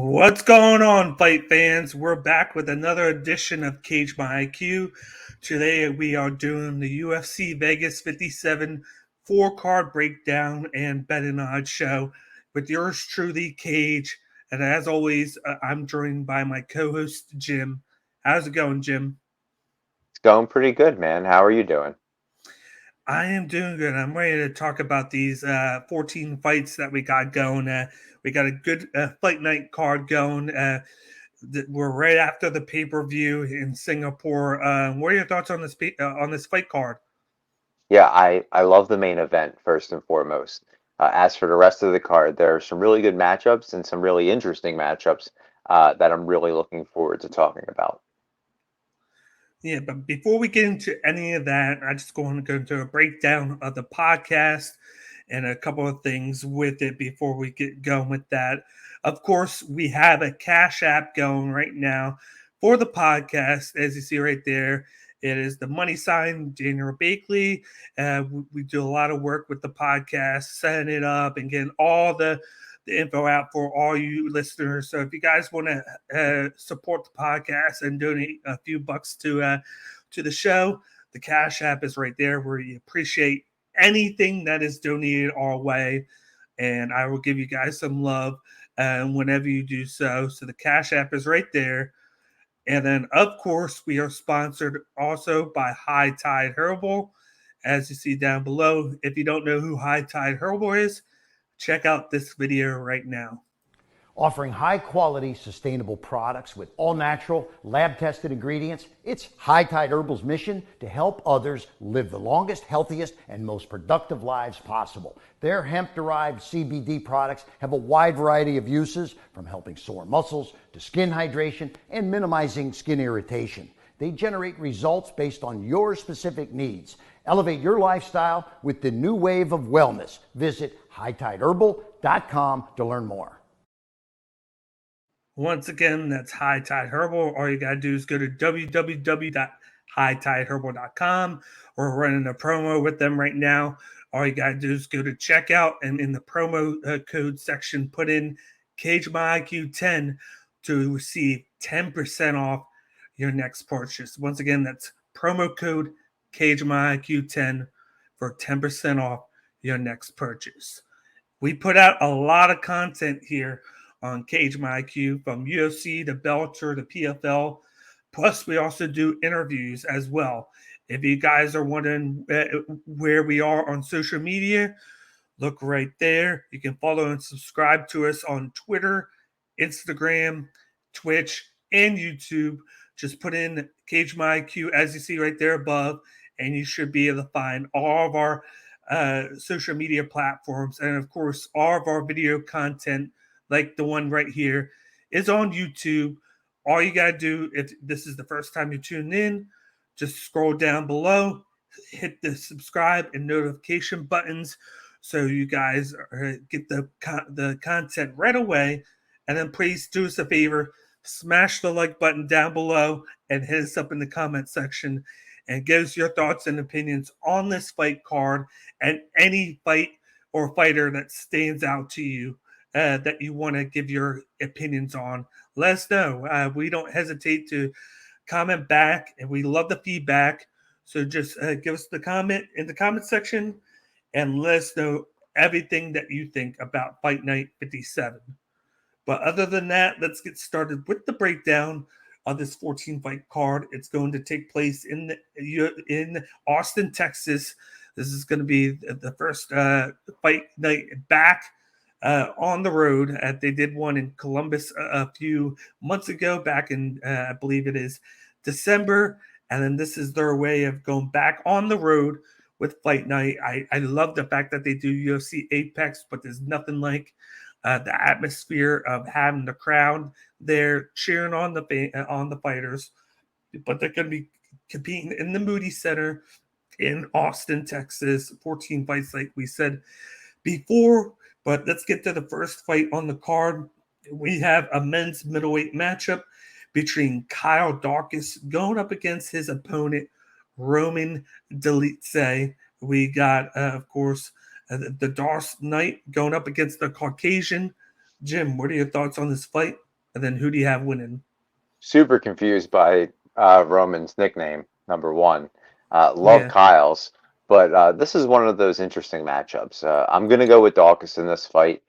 What's going on, fight fans? We're back with another edition of Cage My IQ. Today we are doing the UFC Vegas 57 four-card breakdown and bet and odds show with yours truly, Cage. And as always, I'm joined by my co-host, Jim. How's it going, Jim? It's going pretty good, man. How are you doing? I am doing good. I'm ready to talk about these 14 fights that we got going. We got a good fight night card going. We're right after the pay per view in Singapore. What are your thoughts on this fight card? Yeah, I love the main event first and foremost. As for the rest of the card, there are some really good matchups and some really interesting matchups that I'm really looking forward to talking about. Yeah, but before we get into any of that, I just want to go into a breakdown of the podcast and a couple of things with it before we get going with that. Of course, we have a Cash App going right now for the podcast, as you see right there. It is the money sign, DanielBakley. We do a lot of work with the podcast, setting it up and getting all the info out for all you listeners. So if you guys want to support the podcast and donate a few bucks to the show, the Cash App is right there. Where we appreciate anything that is donated our way, and I will give you guys some love whenever you do so. So the Cash App is right there. And then, of course, we are sponsored also by High Tide Herbal, as you see down below. If you don't know who High Tide Herbal is, check out this video right now. Offering high quality, sustainable products with all natural, lab tested ingredients, it's High Tide Herbal's mission to help others live the longest, healthiest, and most productive lives possible. Their hemp derived CBD products have a wide variety of uses, from helping sore muscles to skin hydration and minimizing skin irritation. They generate results based on your specific needs. Elevate your lifestyle with the new wave of wellness. Visit hightideherbal.com to learn more. Once again, that's High Tide Herbal. All you got to do is go to www.hightideherbal.com. We're running a promo with them right now. All you got to do is go to checkout and in the promo code section, put in Cage My IQ 10 to receive 10% off your next purchase. Once again, that's promo code Cage My IQ 10 for 10% off your next purchase. We put out a lot of content here on Cage My IQ, from UFC to Bellator to PFL. Plus, we also do interviews as well. If you guys are wondering where we are on social media, look right there. You can follow and subscribe to us on Twitter, Instagram, Twitch, and YouTube. Just put in Cage My IQ, as you see right there above, and you should be able to find all of our social media platforms. And of course, all of our video content, like the one right here, is on YouTube. All you got to do, if this is the first time you tune in, just scroll down below, hit the subscribe and notification buttons so you guys get the content right away. And then please do us a favor, smash the like button down below and hit us up in the comment section and give us your thoughts and opinions on this fight card and any fight or fighter that stands out to you that you want to give your opinions on. Let us know. We don't hesitate to comment back, and we love the feedback. So just give us the comment in the comment section and let us know everything that you think about Fight Night 57. But other than that, let's get started with the breakdown of this 14 fight card. It's going to take place in Austin, Texas. This is going to be the first fight night back on the road. They did one in Columbus a few months ago, back in, I believe it is December. And then this is their way of going back on the road with Fight Night. I love the fact that they do UFC Apex, but there's nothing like the atmosphere of having the crowd there cheering on the fighters. But they're going to be competing in the Moody Center in Austin, Texas. 14 fights, like we said before. But let's get to the first fight on the card. We have a men's middleweight matchup between Kyle Daukaus going up against his opponent, Roman Dolidze. We got, of course, the Darth Knight going up against the Caucasian. Jim, what are your thoughts on this fight? And then who do you have winning? Super confused by Roman's nickname, number one. Love Yeah. Kyle's, but this is one of those interesting matchups. I'm going to go with Dawkins in this fight.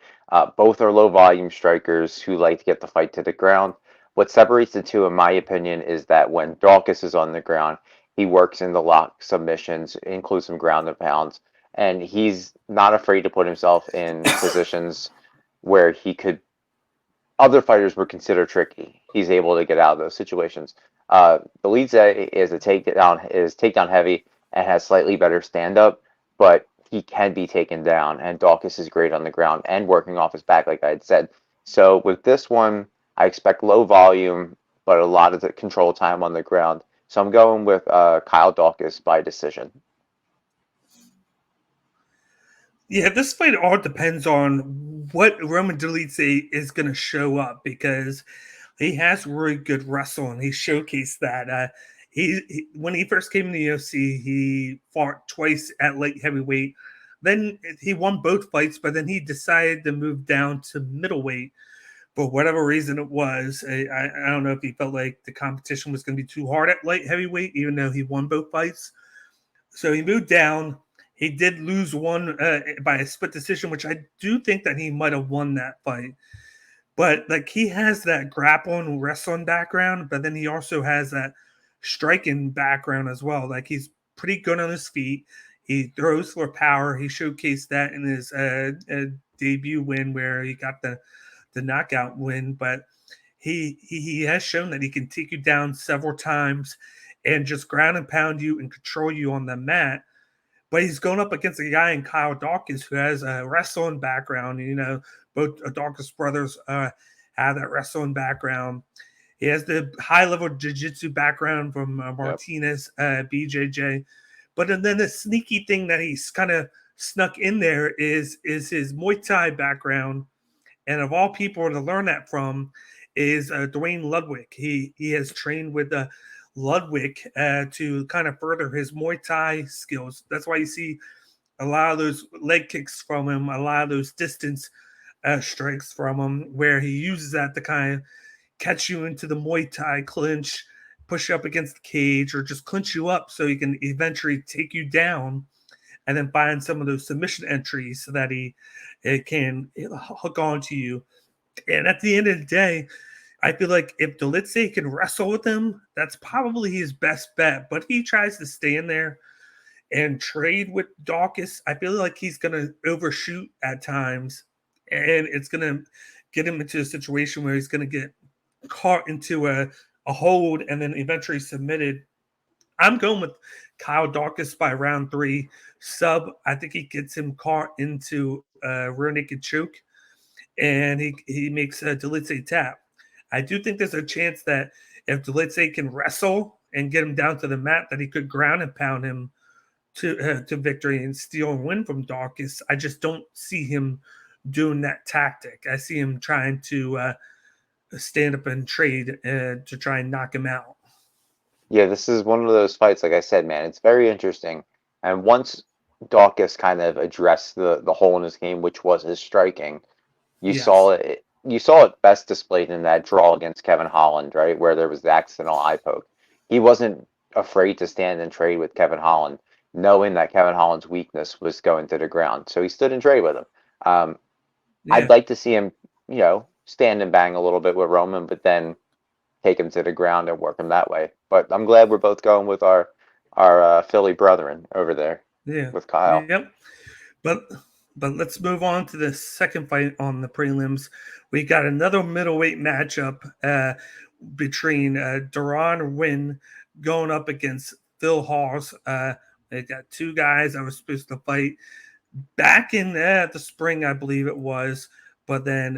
Both are low volume strikers who like to get the fight to the ground. What separates the two, in my opinion, is that when Dawkins is on the ground, he works in the lock submissions, includes some ground and pounds, and he's not afraid to put himself in positions where he could other fighters would consider tricky. He's able to get out of those situations. The lead is a takedown heavy and has slightly better stand up, but he can be taken down. And Dawkins is great on the ground and working off his back, like I had said. So with this one, I expect low volume, but a lot of the control time on the ground. So I'm going with Kyle Dawkins by decision. Yeah, this fight all depends on what Roman Dolidze is going to show up, because he has really good wrestling. He showcased that. When he first came in the UFC, he fought twice at light heavyweight. Then he won both fights, but then he decided to move down to middleweight for whatever reason it was. I don't know if he felt like the competition was going to be too hard at light heavyweight, even though he won both fights. So he moved down. He did lose one by a split decision, which I do think that he might have won that fight. But like, he has that grappling wrestling background, but then he also has that striking background as well. Like, he's pretty good on his feet. He throws for power. He showcased that in his debut win, where he got the knockout win. But he has shown that he can take you down several times and just ground and pound you and control you on the mat. But he's going up against a guy in Kyle Dawkins who has a wrestling background. You know, both Dawkins brothers have that wrestling background. He has the high level jiu-jitsu background from Yep. Martinez, BJJ. But then the sneaky thing that he's kind of snuck in there is his Muay Thai background. And of all people to learn that from is Dwayne Ludwig. He has trained with Ludwig to kind of further his Muay Thai skills. That's why you see a lot of those leg kicks from him, a lot of those distance strikes from him, where he uses that to kind of catch you into the Muay Thai clinch, push you up against the cage, or just clinch you up so he can eventually take you down, and then find some of those submission entries so that it can hook onto you. And at the end of the day, I feel like if Dolidze can wrestle with him, that's probably his best bet. But if he tries to stay in there and trade with Dawkins, I feel like he's going to overshoot at times. And it's going to get him into a situation where he's going to get caught into a hold and then eventually submitted. I'm going with Kyle Dawkins by round 3 sub. I think he gets him caught into a rear naked choke, and he makes Dolidze tap. I do think there's a chance that if Dolidze can wrestle and get him down to the mat, that he could ground and pound him to victory and steal and win from Dawkins. I just don't see him doing that tactic. I see him trying to stand up and trade to try and knock him out. Yeah, this is one of those fights, like I said, man, it's very interesting. And once Dawkins kind of addressed the hole in his game, which was his striking, Yes. you saw it best displayed in that draw against Kevin Holland, right? Where there was the accidental eye poke. He wasn't afraid to stand and trade with Kevin Holland, knowing that Kevin Holland's weakness was going to the ground. So he stood and trade with him. I'd Yeah. like to see him, stand and bang a little bit with Roman, but then take him to the ground and work him that way. But I'm glad we're both going with our Philly brethren over there Yeah. with Kyle. Yep. But let's move on to the second fight on the prelims. We got another middleweight matchup between Duran Win going up against Phil Hawes. They got two guys that were supposed to fight back in the spring, I believe it was, but then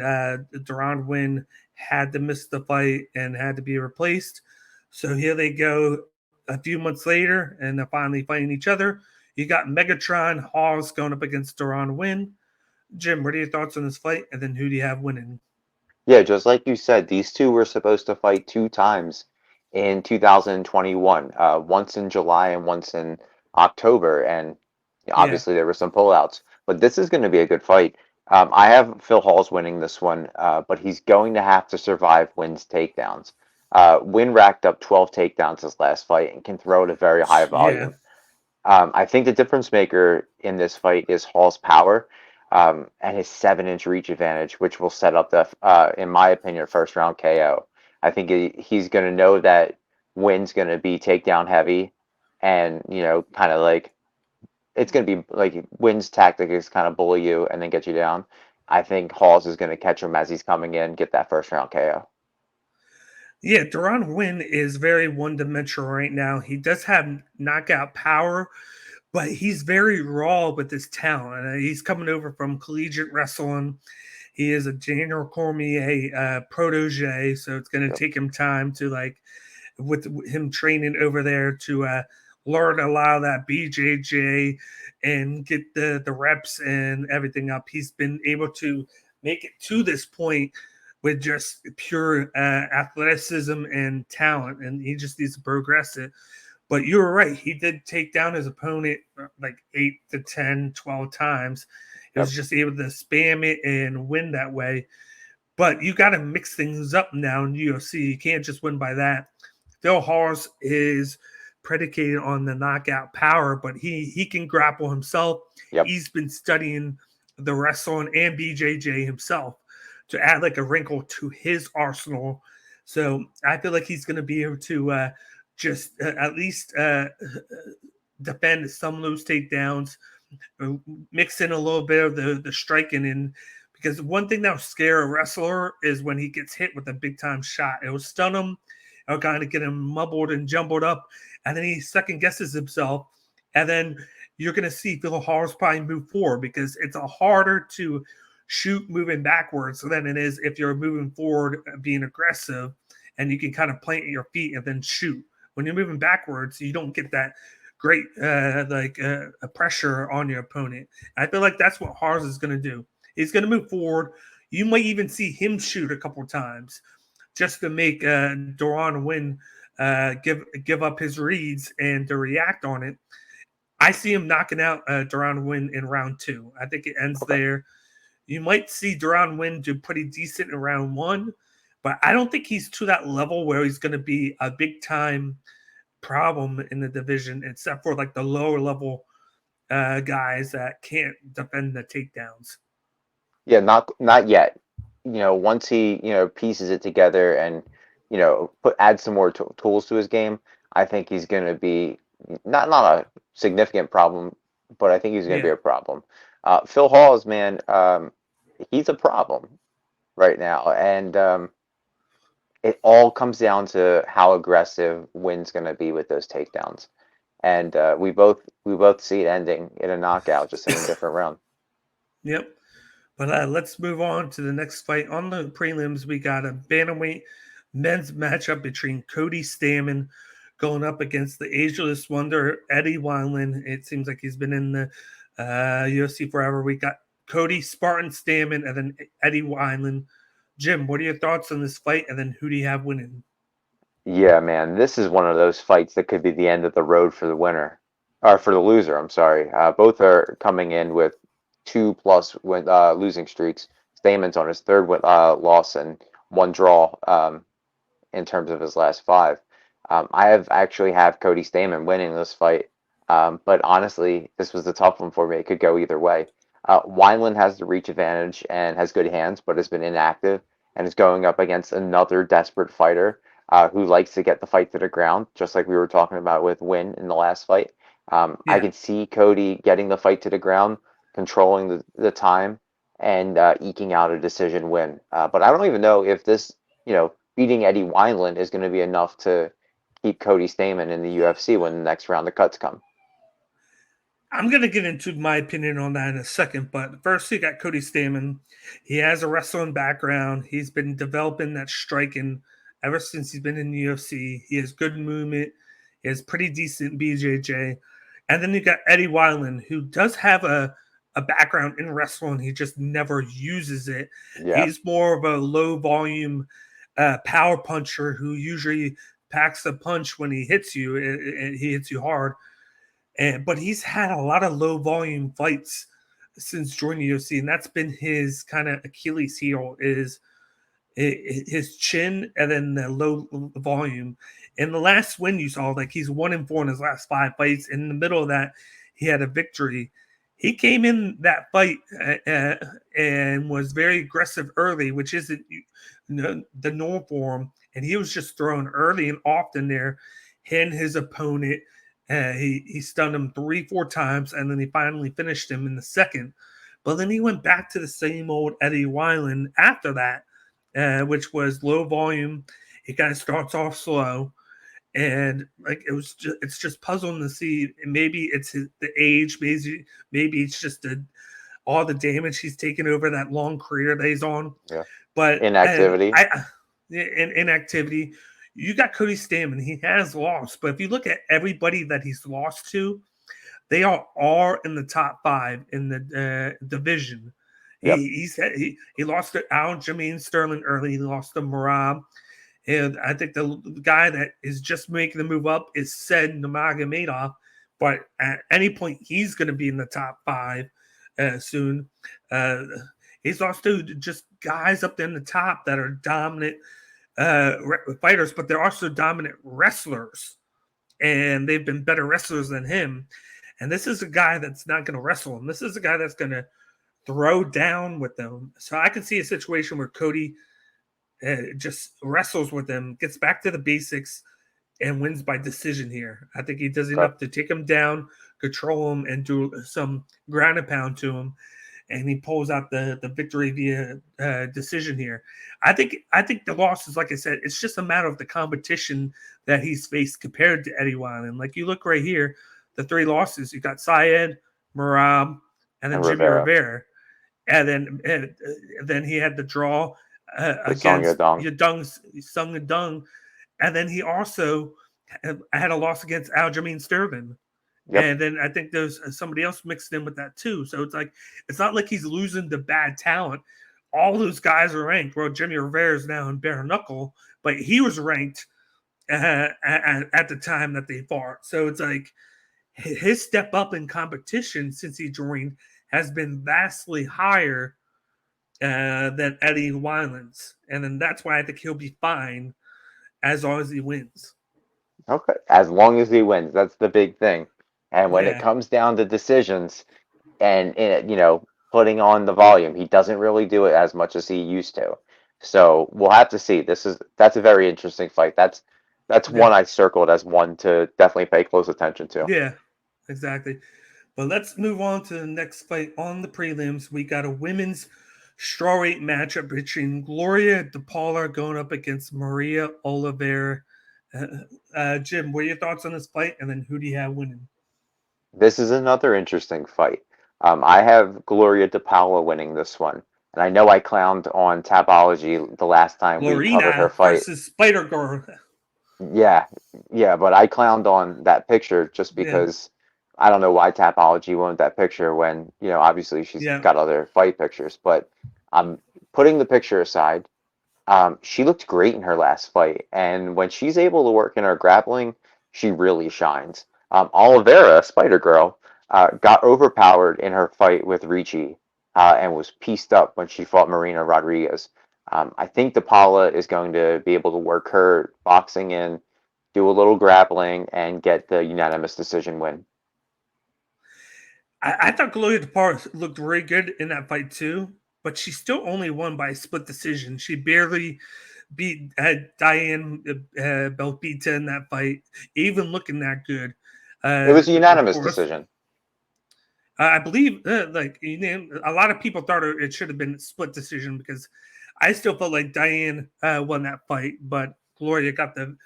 Duran Win had to miss the fight and had to be replaced. So here they go a few months later, and they're finally fighting each other. You got Megatron Hawes going up against Duran Win. Jim, what are your thoughts on this fight? And then who do you have winning? Yeah, just like you said, these two were supposed to fight 2 times in 2021, once in July and once in October, and Yeah. obviously there were some pullouts. But this is going to be a good fight. I have Phil Hall's winning this one, but he's going to have to survive Wynn's takedowns. Wynn racked up 12 takedowns his last fight and can throw at a very high Yeah. volume. I think the difference maker in this fight is Hall's power and his 7-inch reach advantage, which will set up the, in my opinion, first round KO. I think he's going to know that Wynn's going to be takedown heavy, and kind of like it's going to be like Wynn's tactic is kind of bully you and then get you down. I think Hall's is going to catch him as he's coming in, get that first round KO. Yeah, Deron Wynn is very one-dimensional right now. He does have knockout power, but he's very raw with his talent. He's coming over from collegiate wrestling. He is a Daniel Cormier protege, so it's going to Yep. take him time to with him training over there to learn a lot of that BJJ and get the reps and everything up. He's been able to make it to this point with just pure athleticism and talent, and he just needs to progress it. But you were right. He did take down his opponent like 8 to 10, 12 times. He was Yep. just able to spam it and win that way. But you got to mix things up now in UFC. You can't just win by that. Phil Hawes is predicated on the knockout power, but he can grapple himself. Yep. He's been studying the wrestling and BJJ himself to add like a wrinkle to his arsenal. So I feel like he's going to be able to just at least defend some of those takedowns, mix in a little bit of the striking in. Because one thing that will scare a wrestler is when he gets hit with a big time shot. It will stun him, it'll kind of get him mumbled and jumbled up, and then he second guesses himself. And then you're going to see Phil Hawes probably move forward because it's a harder to shoot moving backwards than it is if you're moving forward, being aggressive, and you can kind of plant your feet and then shoot. When you're moving backwards, you don't get that great a pressure on your opponent. I feel like that's what Hawes is going to do. He's going to move forward. You might even see him shoot a couple times just to make Deron Wynn give up his reads and to react on it. I see him knocking out Deron Wynn in round 2. I think it ends Okay. there. You might see Deron Wynn do pretty decent in round 1, but I don't think he's to that level where he's going to be a big time problem in the division, except for like the lower level guys that can't defend the takedowns. Yeah, not yet. Once he pieces it together and add some more tools to his game, I think he's going to be not a significant problem, but I think he's going to be Yeah. a problem. Phil Hawes, man, he's a problem right now, and it all comes down to how aggressive Wynn's going to be with those takedowns, and we both see it ending in a knockout, just in a different round. Yep. But let's move on to the next fight. On the prelims, we got a bantamweight men's matchup between Cody Stamann going up against the ageless wonder Eddie Wineland. It seems like he's been in the UFC forever. We got Cody Spartan Stamann and then Eddie Wineland. Jim, what are your thoughts on this fight? And then who do you have winning? Yeah, man, this is one of those fights that could be the end of the road for the winner, or for the loser. I'm sorry. Both are coming in with 2+ losing streaks. Stamann's on his third loss and one draw in terms of his last 5. I actually have Cody Stamann winning this fight, but honestly, this was a tough one for me. It could go either way. Wineland has the reach advantage and has good hands, but has been inactive and is going up against another desperate fighter who likes to get the fight to the ground, just like we were talking about with Wynn in the last fight. I Yeah. can see Cody getting the fight to the ground, controlling the time, and eking out a decision win. But I don't even know if this, beating Eddie Wineland is going to be enough to keep Cody Stamann in the UFC when the next round of cuts come. I'm going to get into my opinion on that in a second, but first you got Cody Stamann. He has a wrestling background. He's been developing that striking ever since he's been in the UFC. He has good movement. He has pretty decent BJJ. And then you got Eddie Wineland, who does have a background in wrestling. He just never uses it. Yeah. He's more of a low volume power puncher who usually packs a punch when he hits you, and he hits you hard. But he's had a lot of low volume fights since joining the UFC, and that's been his kind of Achilles heel is his chin and then the low volume. In the last win you saw, like he's 1-4 in his last 5 fights. In the middle of that, he had a victory. He came in that fight and was very aggressive early, which isn't the norm for him. And he was just throwing early and often there, hitting his opponent. He stunned him 3-4 times, and then he finally finished him in the second. But then he went back to the same old Eddie Wineland after that, which was low volume. It kind of starts off slow, and like it's just puzzling to see. Maybe it's the age, maybe it's just all the damage he's taken over that long career that he's on. Yeah, But inactivity. Inactivity. You got Cody Stamann. He has lost, but if you look at everybody that he's lost to, they all are in the top 5 in the division. Yep. He lost to Aljamain Sterling early. He lost to Merab. And I think the guy that is just making the move up is Said Nurmagomedov. But at any point, he's going to be in the top 5 soon. He's lost to just guys up there in the top that are dominant fighters, but they're also dominant wrestlers. And they've been better wrestlers than him. And this is a guy that's not going to wrestle him. This is a guy that's going to throw down with them. So I can see a situation where Cody just wrestles with him, gets back to the basics, and wins by decision here. I think he does enough to take him down, control him, and do some ground and pound to him. And he pulls out the victory via decision here. I think the loss is, like I said, it's just a matter of the competition that he's faced compared to Eddie Wineland. Like you look right here, the 3 losses, you got Syed, Merab, and then Jimmy Rivera. And then he had the draw against Sung Yadong. And then he also had a loss against Aljamain Sterling. Yep. And then I think there's somebody else mixed in with that too. So it's not like he's losing to bad talent. All those guys are ranked. Well, Jimmy Rivera is now in bare knuckle, but he was ranked at the time that they fought. So it's like his step up in competition since he joined has been vastly higher than Eddie Wineland's. And then that's why I think he'll be fine as long as he wins. Okay. As long as he wins. That's the big thing. And when it comes down to decisions and putting on the volume, he doesn't really do it as much as he used to. So we'll have to see. That's a very interesting fight. That's one I circled as one to definitely pay close attention to. Yeah, exactly. But let's move on to the next fight on the prelims. We got a women's strawweight matchup between Gloria DePaula going up against Maria Oliveira. Jim, what are your thoughts on this fight? And then who do you have winning? This is another interesting fight. I have Gloria DePaula winning this one. And I know I clowned on Tapology the last time we covered her fight. Versus Spider-Girl. Yeah, but I clowned on that picture just because I don't know why Tapology wanted that picture when, obviously she's got other fight pictures. But putting the picture aside, she looked great in her last fight. And when she's able to work in her grappling, she really shines. Oliveira, Spider-Girl, got overpowered in her fight with Ricci and was pieced up when she fought Marina Rodriguez. I think DePaula is going to be able to work her boxing in, do a little grappling, and get the unanimous decision win. I thought Gloria DePaula looked very good in that fight too, but she still only won by a split decision. She barely beat Diane Belpita in that fight, even looking that good. It was a unanimous decision. I believe, a lot of people thought it should have been a split decision because I still felt like Diane won that fight, but Gloria got the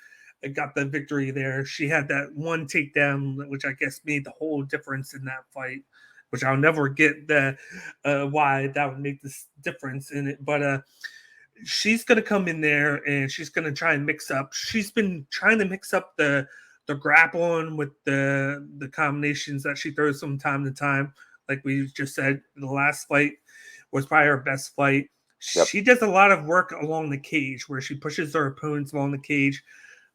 victory there. She had that one takedown, which I guess made the whole difference in that fight, which I'll never get why that would make this difference in it. But she's going to come in there and she's going to try and mix up. She's been trying to mix up the grappling with the combinations that she throws from time to time. Like we just said, the last fight was probably her best fight. Yep. She does a lot of work along the cage where she pushes her opponents along the cage,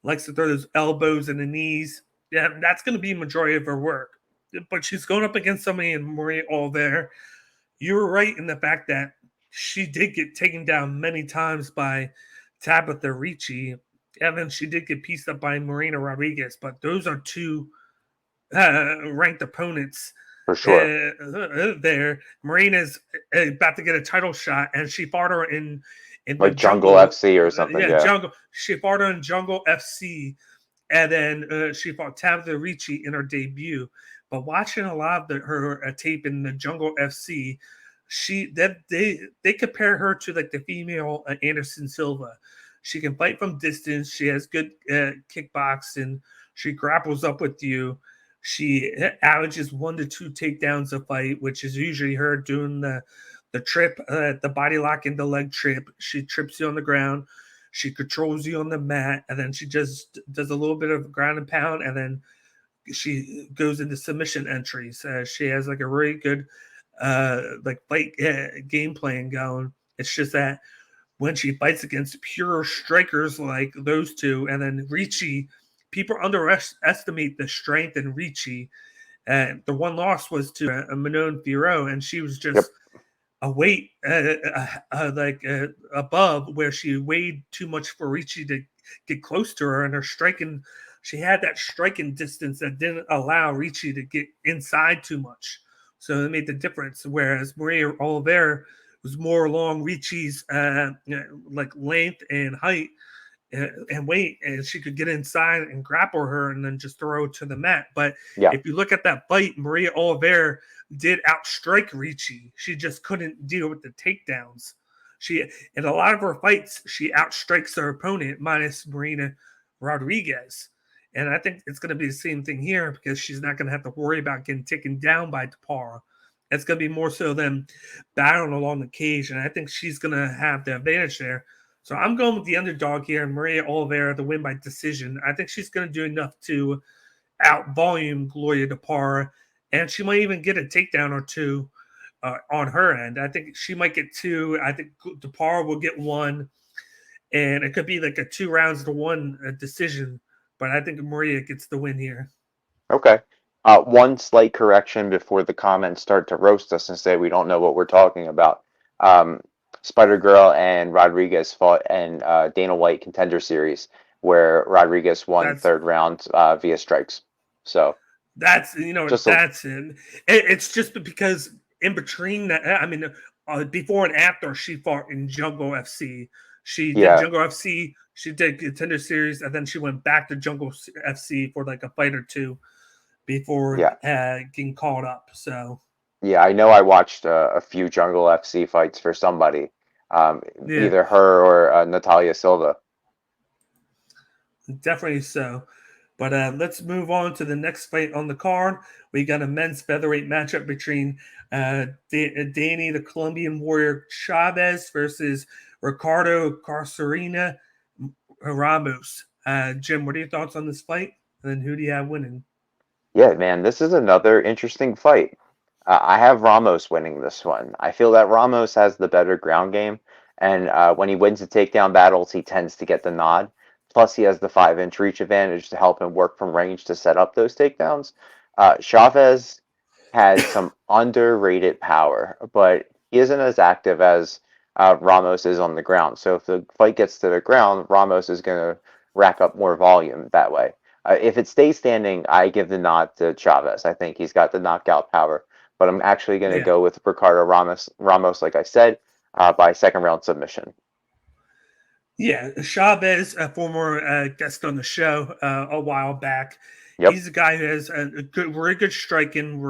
likes to throw those elbows and the knees. Yeah, that's going to be the majority of her work. But she's going up against somebody in Maria Oliveira you were right in the fact that she did get taken down many times by Tabitha Ricci, and then she did get pieced up by Marina Rodriguez. But those are two ranked opponents for sure. there. Marina's about to get a title shot, and she fought her in the Like Jungle FC or something. Yeah. Jungle. She fought her in Jungle FC, and then she fought Tabitha Ricci in her debut. But watching a lot of her tape in the Jungle FC, they compare her to like the female Anderson Silva. She can fight from distance. She has good kickboxing. She grapples up with you. She averages 1 to 2 takedowns a fight, which is usually her doing the trip, the body lock and the leg trip. She trips you on the ground. She controls you on the mat, and then she just does a little bit of ground and pound, and then she goes into submission entries. She has like a really good like fight game plan going. It's just that when she fights against pure strikers like those two, and then Ricci, people underestimate the strength in Ricci. And the one loss was to Manon Fiorot, and she was just a weight above where she weighed too much for Ricci to get close to her, and her striking, she had that striking distance that didn't allow Ricci to get inside too much. So it made the difference. Whereas Maria Oliveira was more along Ricci's like length and height and weight, and she could get inside and grapple her and then just throw to the mat. But if you look at that fight, Maria Oliveira did outstrike Ricci. She just couldn't deal with the takedowns. She, in a lot of her fights, she outstrikes her opponent minus Marina Rodriguez. And I think it's going to be the same thing here because she's not going to have to worry about getting taken down by Tapara. It's going to be more so them battling along the cage, and I think she's going to have the advantage there. So I'm going with the underdog here, Maria Oliveira, to win by decision. I think she's going to do enough to out-volume Gloria Tapara, and she might even get a takedown or two on her end. I think she might get 2. I think Tapara will get 1, and it could be like a 2 rounds to 1 decision. But I think Maria gets the win here. Okay. One slight correction before the comments start to roast us and say we don't know what we're talking about. Spider Girl and Rodriguez fought in Dana White Contender Series, where Rodriguez won third round via strikes. So that's it. It's just because in between that, I mean, before and after she fought in Jungle FC, she did Jungle FC. She did Contender Series, and then she went back to Jungle FC for like a fight or two before getting called up. So yeah, I know I watched a few Jungle FC fights for somebody, either her or Natalia Silva. Definitely so. But let's move on to the next fight on the card. We got a men's featherweight matchup between Danny, the Colombian warrior Chavez, versus Ricardo Carcerina Ramos. Jim, what are your thoughts on this fight? And then who do you have winning? Yeah, man, this is another interesting fight. I have Ramos winning this one. I feel that Ramos has the better ground game, and when he wins the takedown battles, he tends to get the nod. Plus, he has the 5-inch reach advantage to help him work from range to set up those takedowns. Chavez has some underrated power, but he isn't as active as Ramos is on the ground. So if the fight gets to the ground, Ramos is going to rack up more volume that way. If it stays standing, I give the nod to Chavez. I think he's got the knockout power, but I'm actually going to go with Ricardo Ramos, like I said, by second round submission. Yeah, Chavez, a former guest on the show a while back. Yep. He's a guy who has a good, very good striking,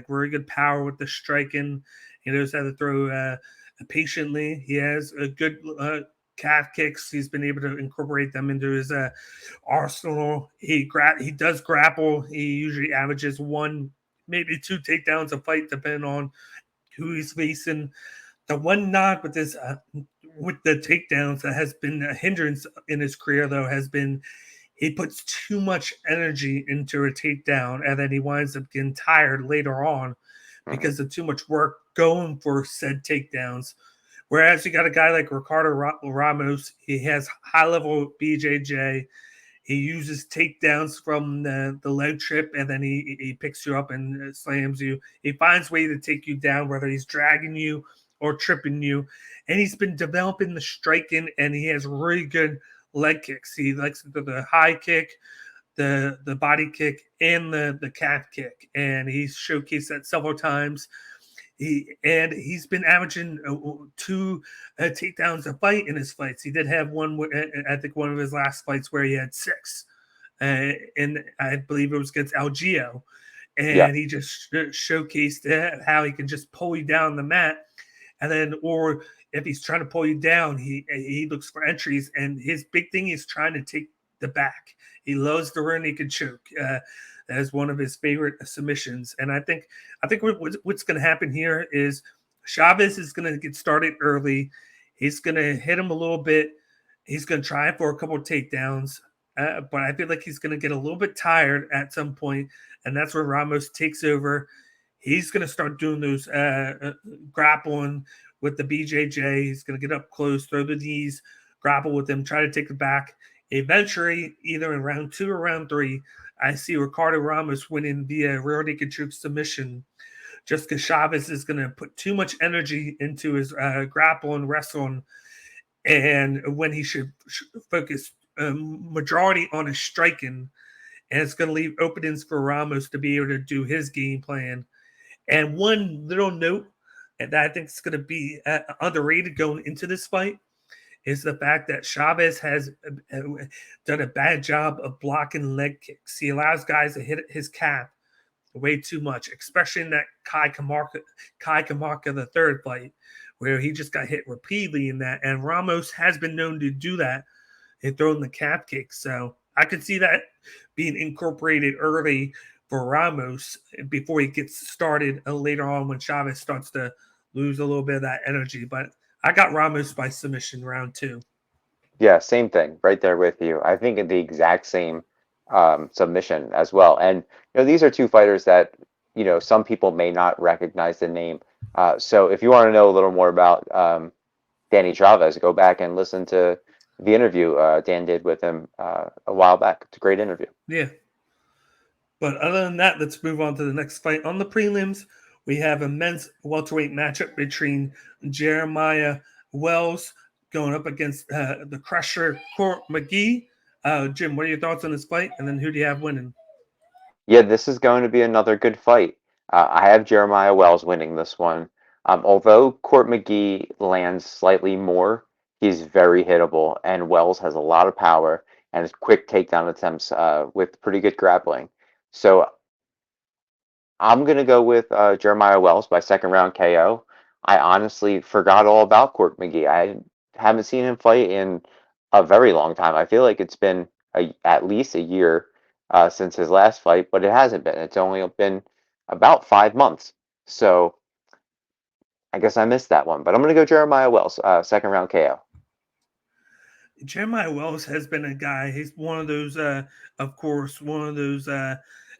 very good power with the striking. He knows how to throw patiently. He has a good calf kicks. He's been able to incorporate them into his arsenal. He does grapple. He usually averages 1, maybe 2 takedowns a fight, depending on who he's facing. The one knock with this with the takedowns that has been a hindrance in his career, though, has been he puts too much energy into a takedown, and then he winds up getting tired later on because of too much work going for said takedowns. Whereas you got a guy like Ricardo Ramos, he has high-level BJJ. He uses takedowns from the leg trip, and then he picks you up and slams you. He finds a way to take you down, whether he's dragging you or tripping you. And he's been developing the striking, and he has really good leg kicks. He likes the high kick, the body kick, and the calf kick. And he's showcased that several times. He's been averaging 2 takedowns a fight in his fights. He did have one, I think, one of his last fights where he had 6, and I believe it was against Algeo, and he just showcased how he can just pull you down the mat, and then or if he's trying to pull you down, he looks for entries, and his big thing is trying to take the back. He loves the rear naked choke. As one of his favorite submissions. And I think what's going to happen here is Chavez is going to get started early. He's going to hit him a little bit. He's going to try for a couple of takedowns. But I feel like he's going to get a little bit tired at some point, and that's where Ramos takes over. He's going to start doing those grappling with the BJJ. He's going to get up close, throw the knees, grapple with him, try to take it back. Eventually, either in round 2 or round 3, I see Ricardo Ramos winning via rear naked choke submission, just because Chavez is going to put too much energy into his grapple and wrestling, and when he should focus majority on his striking, and it's going to leave openings for Ramos to be able to do his game plan. And one little note that I think is going to be underrated going into this fight is the fact that Chavez has done a bad job of blocking leg kicks. He allows guys to hit his calf way too much, especially in that Kai Kamaka the third fight, where he just got hit repeatedly in that. And Ramos has been known to do that and throwing the calf kick. So I could see that being incorporated early for Ramos before he gets started later on when Chavez starts to lose a little bit of that energy. But I got Ramos by submission round 2. Yeah, same thing, right there with you. I think the exact same submission as well. And these are two fighters that some people may not recognize the name. So if you want to know a little more about Danny Chavez, go back and listen to the interview Dan did with him a while back. It's a great interview. Yeah. But other than that, let's move on to the next fight. On the prelims, we have a men's welterweight matchup between Jeremiah Wells going up against the Crusher Court McGee. Jim, what are your thoughts on this fight? And then who do you have winning? Yeah, this is going to be another good fight. I have Jeremiah Wells winning this one. Although Court McGee lands slightly more, he's very hittable, and Wells has a lot of power and his quick takedown attempts with pretty good grappling. So I'm going to go with Jeremiah Wells by second round KO. I honestly forgot all about Court McGee. I haven't seen him fight in a very long time. I feel like it's been at least a year since his last fight, but it hasn't been. It's only been about 5 months. So I guess I missed that one. But I'm going to go Jeremiah Wells, second round KO. Jeremiah Wells has been a guy. He's one of those, of course, one of those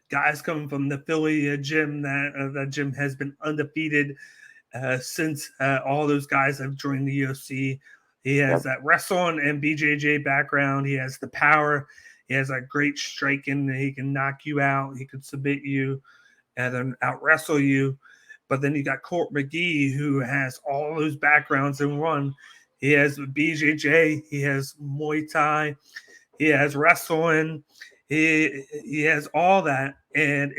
guys coming from the Philly gym that gym has been undefeated since all those guys have joined the UFC. He has that wrestling and BJJ background. He has the power. He has a great striking. He can knock you out. He can submit you and then out wrestle you. But then you got Court McGee, who has all those backgrounds in one. He has BJJ. He has Muay Thai. He has wrestling. He has all that, and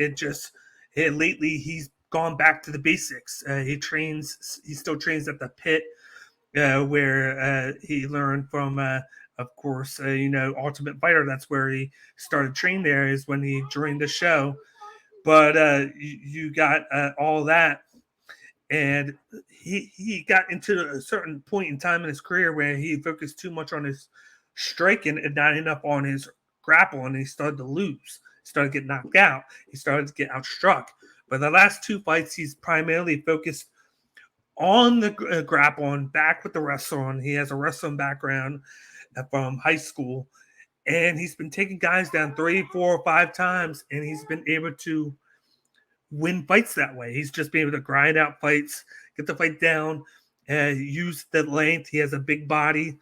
lately he's gone back to the basics. He still trains at the pit, where he learned from, of course, Ultimate Fighter. That's where he started training there, is when he joined the show. But you got all that, and he got into a certain point in time in his career where he focused too much on his striking and not enough on his grapple, and he started to lose. He started to get knocked out. He started to get outstruck. But the last 2 fights, he's primarily focused on the grapple and back with the wrestling. He has a wrestling background from high school, and he's been taking guys down 3, 4, 5 times, and he's been able to win fights that way. He's just been able to grind out fights, get the fight down, use the length. He has a big body,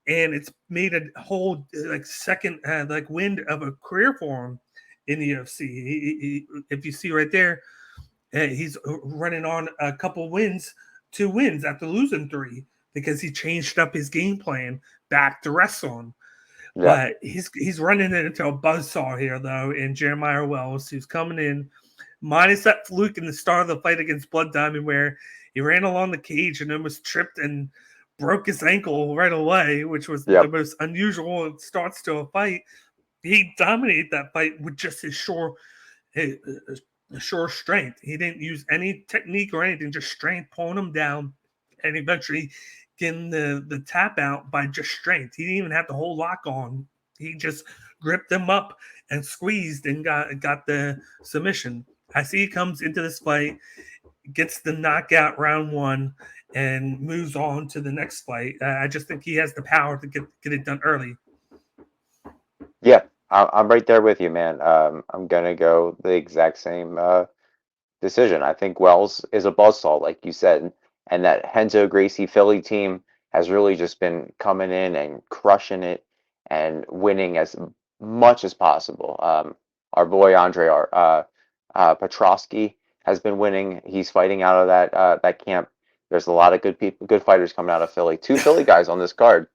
and it's made a whole second wind of a career for him in the UFC. If you see right there, he's running on a couple wins, 2 wins after losing 3 because he changed up his game plan back to wrestling. Yeah. But he's running into a buzzsaw here though, in Jeremiah Wells, who's coming in minus that fluke in the start of the fight against Blood Diamond where he ran along the cage and almost tripped and broke his ankle right away, which was the most unusual starts to a fight. He dominated that fight with just his sure strength. He didn't use any technique or anything, just strength, pulling him down, and eventually getting the tap out by just strength. He didn't even have the whole lock on. He just gripped him up and squeezed and got the submission. I see he comes into this fight, gets the knockout round 1, and moves on to the next fight. I just think he has the power to get it done early. Yeah, I'm right there with you, man. I'm gonna go the exact same decision. I think Wells is a buzzsaw, like you said, and that Renzo Gracie Philly team has really just been coming in and crushing it and winning as much as possible. Our boy Andre Petrosky has been winning. He's fighting out of that camp. There's a lot of good fighters coming out of Philly. 2 Philly guys on this card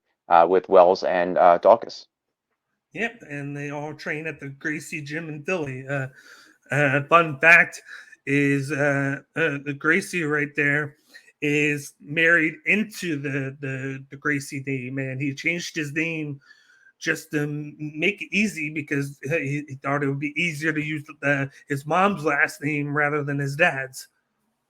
with Wells and Dawkins. Yep, and they all train at the Gracie Gym in Philly. Fun fact is the Gracie right there is married into the Gracie name, and he changed his name just to make it easy because he thought it would be easier to use his mom's last name rather than his dad's.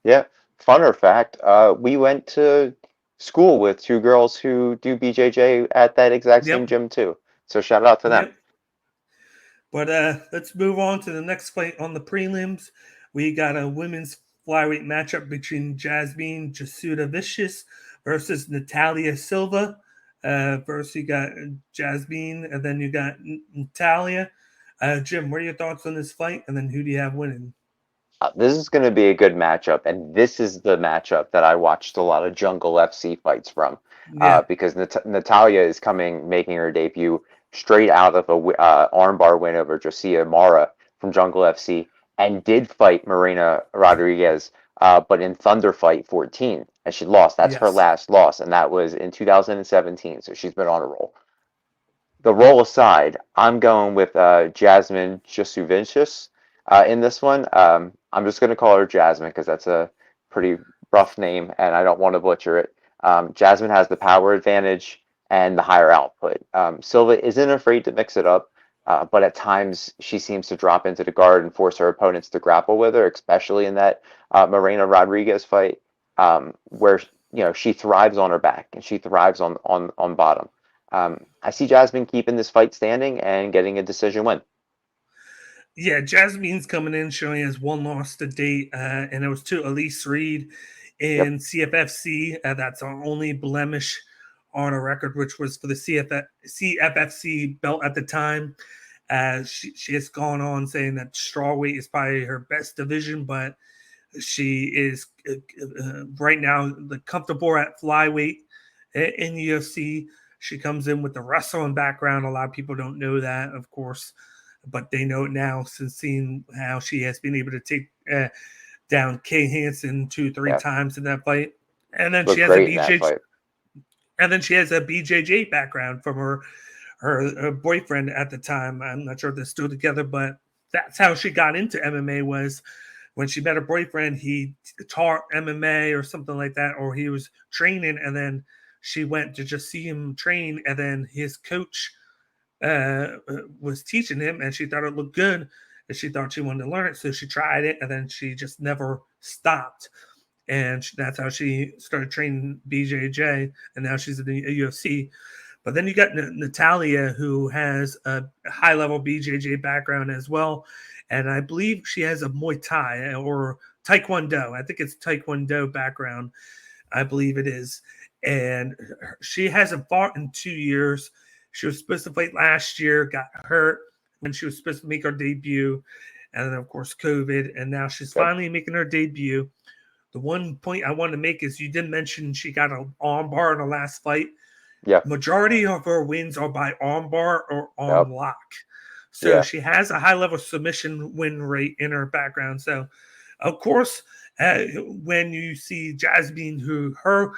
Yeah, funner fact, we went to school with 2 girls who do BJJ at that exact same gym too. So shout out to them. Yep. But let's move on to the next fight on the prelims. We got a women's flyweight matchup between Jasmine Jasudavicius versus Natalia Silva. First, you got Jasmine, and then you got Natalia. Jim, what are your thoughts on this fight? And then who do you have winning? This is going to be a good matchup, and this is the matchup that I watched a lot of Jungle FC fights from, because Natalia is making her debut straight out of a armbar win over Josia Mara from Jungle FC, and did fight Marina Rodriguez, but in Thunder Fight 14, and she lost. That's her last loss, and that was in 2017, so she's been on a roll. The roll aside, I'm going with Jasmine Jasudavicius in this one. I'm just going to call her Jasmine because that's a pretty rough name, and I don't want to butcher it. Jasmine has the power advantage and the higher output. Silva isn't afraid to mix it up, but at times she seems to drop into the guard and force her opponents to grapple with her, especially in that Marina Rodriguez fight, where she thrives on her back and she thrives on bottom. I see Jasmine keeping this fight standing and getting a decision win. Yeah, Jasmine's coming in showing as 1 loss to date, and it was to Elise Reed in CFFC. That's our only blemish on her record, which was for the CFFC belt at the time. She has gone on saying that strawweight is probably her best division, but she is right now the comfortable at flyweight in the UFC. She comes in with the wrestling background. A lot of people don't know that, of course, but they know it now since seeing how she has been able to take down Kay Hansen 2-3 times in that fight. And then she has a BJJ background from her boyfriend at the time. I'm not sure if they're still together, but that's how she got into MMA. Was when she met her boyfriend, he taught MMA or something like that, or he was training, and then she went to just see him train, and then his coach was teaching him, and she thought it looked good, and she thought she wanted to learn it, so she tried it, and then she just never stopped, and that's how she started training BJJ, and now she's in the UFC. But then you got Natalia, who has a high-level BJJ background as well, and I believe she has a Muay Thai or Taekwondo. I think it's Taekwondo background. I believe it is, and she hasn't fought in 2 years. She was supposed to fight last year, got hurt when she was supposed to make her debut. And then, of course, COVID. And now she's finally making her debut. The one point I want to make is you did mention she got an armbar in the last fight. Yeah. Majority of her wins are by armbar or arm Yep. lock. So Yeah. she has a high level submission win rate in her background. So, of course, when you see Jasmine, who her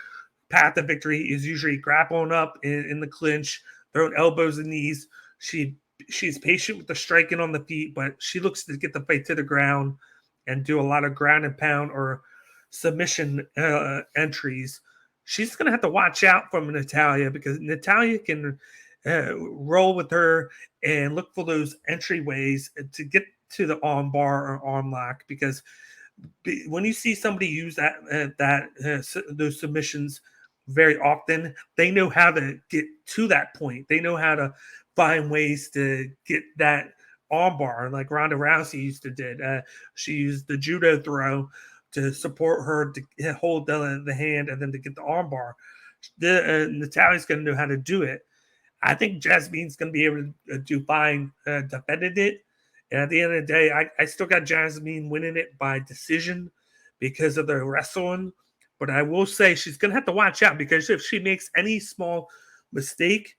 path to victory is usually grappling up in the clinch, throwing elbows and knees. She's patient with the striking on the feet, but she looks to get the fight to the ground and do a lot of ground and pound or submission entries. She's going to have to watch out from Natalia, because Natalia can roll with her and look for those entryways to get to the arm bar or arm lock, because when you see somebody use those submissions very often, they know how to get to that point. They know how to find ways to get that armbar, like Ronda Rousey used to did. She used the judo throw to support her to hold the hand and then to get the armbar. Natalia's going to know how to do it. I think Jasmine's going to be able to do fine defending it. And at the end of the day, I still got Jasmine winning it by decision because of the wrestling. But I will say she's going to have to watch out, because if she makes any small mistake,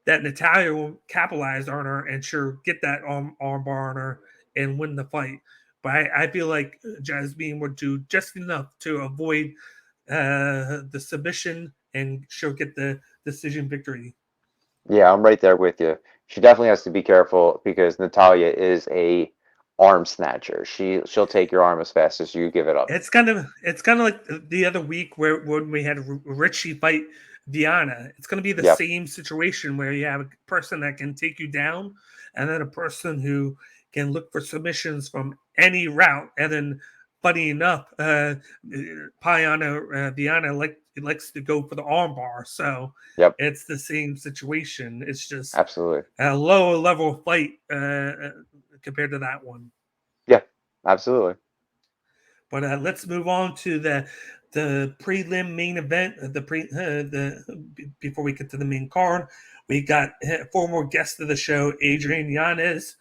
that Natalia will capitalize on her and she'll get that armbar on her and win the fight. But I feel like Jasmine would do just enough to avoid the submission, and she'll get the decision victory. Yeah, I'm right there with you. She definitely has to be careful because Natalia is a arm snatcher. She'll take your arm as fast as you give it up. It's kind of like the other week where when we had Richie fight Diana. It's going to be the Yep. same situation where you have a person that can take you down, and then a person who can look for submissions from any route. And then, funny enough, Diana likes to go for the armbar. So Yep. it's the same situation. It's just Absolutely. a lower level fight compared to that one. Yeah. Absolutely. But let's move on to the prelim main event. Before we get to the main card, we got former guest of the show, Adrian Yanez,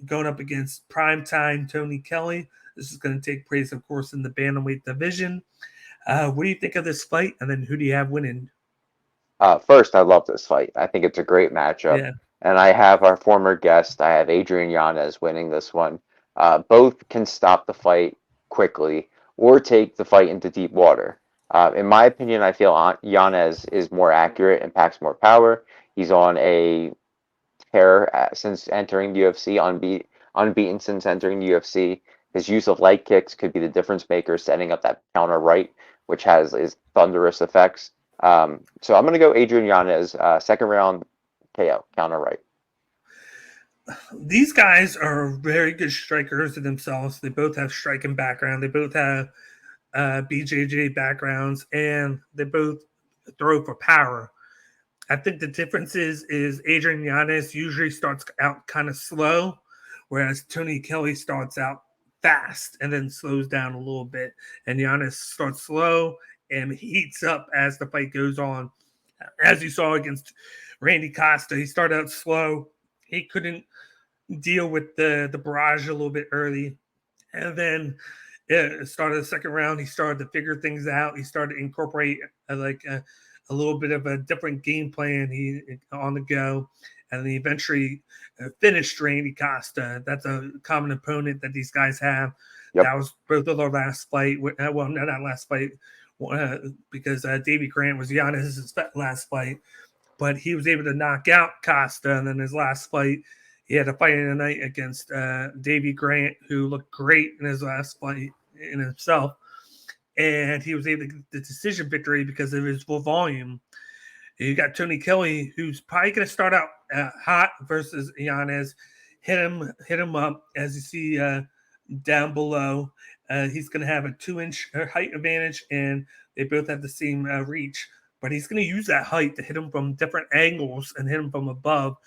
going up against primetime Tony Kelly. This is going to take place, of course, in the bantamweight division. What do you think of this fight? And then who do you have winning? First, I love this fight. I think it's a great matchup. Yeah. And I have our former guest, I have Adrian Yanez winning this one. Both can stop the fight quickly or take the fight into deep water. In my opinion, I feel Yanez is more accurate and packs more power. He's on a tear since entering the UFC, unbeaten since entering the UFC. His use of light kicks could be the difference maker, setting up that counter right, which has his thunderous effects. So I'm going to go Adrian Yanez, second round KO, counter right. These guys are very good strikers themselves. They both have striking background. They both have BJJ backgrounds, and they both throw for power. I think the difference is Adrian Yanez usually starts out kind of slow, whereas Tony Kelly starts out fast and then slows down a little bit. And Yanez starts slow and heats up as the fight goes on. As you saw against Randy Costa, he started out slow. He couldn't deal with the barrage a little bit early. And then started the second round. He started to figure things out. He started to incorporate a little bit of a different game plan on the go, and then eventually finished Randy Costa. That's a common opponent that these guys have. Yep. That was both of their last fight. Well, not last fight, because Davey Grant was Giannis's last fight, but he was able to knock out Costa, and then his last fight, he had a fight in the night against Davey Grant, who looked great in his last fight in himself. And he was able to get the decision victory because of his full volume. You got Tony Kelly, who's probably going to start out hot versus Yanez. Hit him up, as you see down below. He's going to have a 2-inch height advantage, and they both have the same reach. But he's going to use that height to hit him from different angles and hit him from above,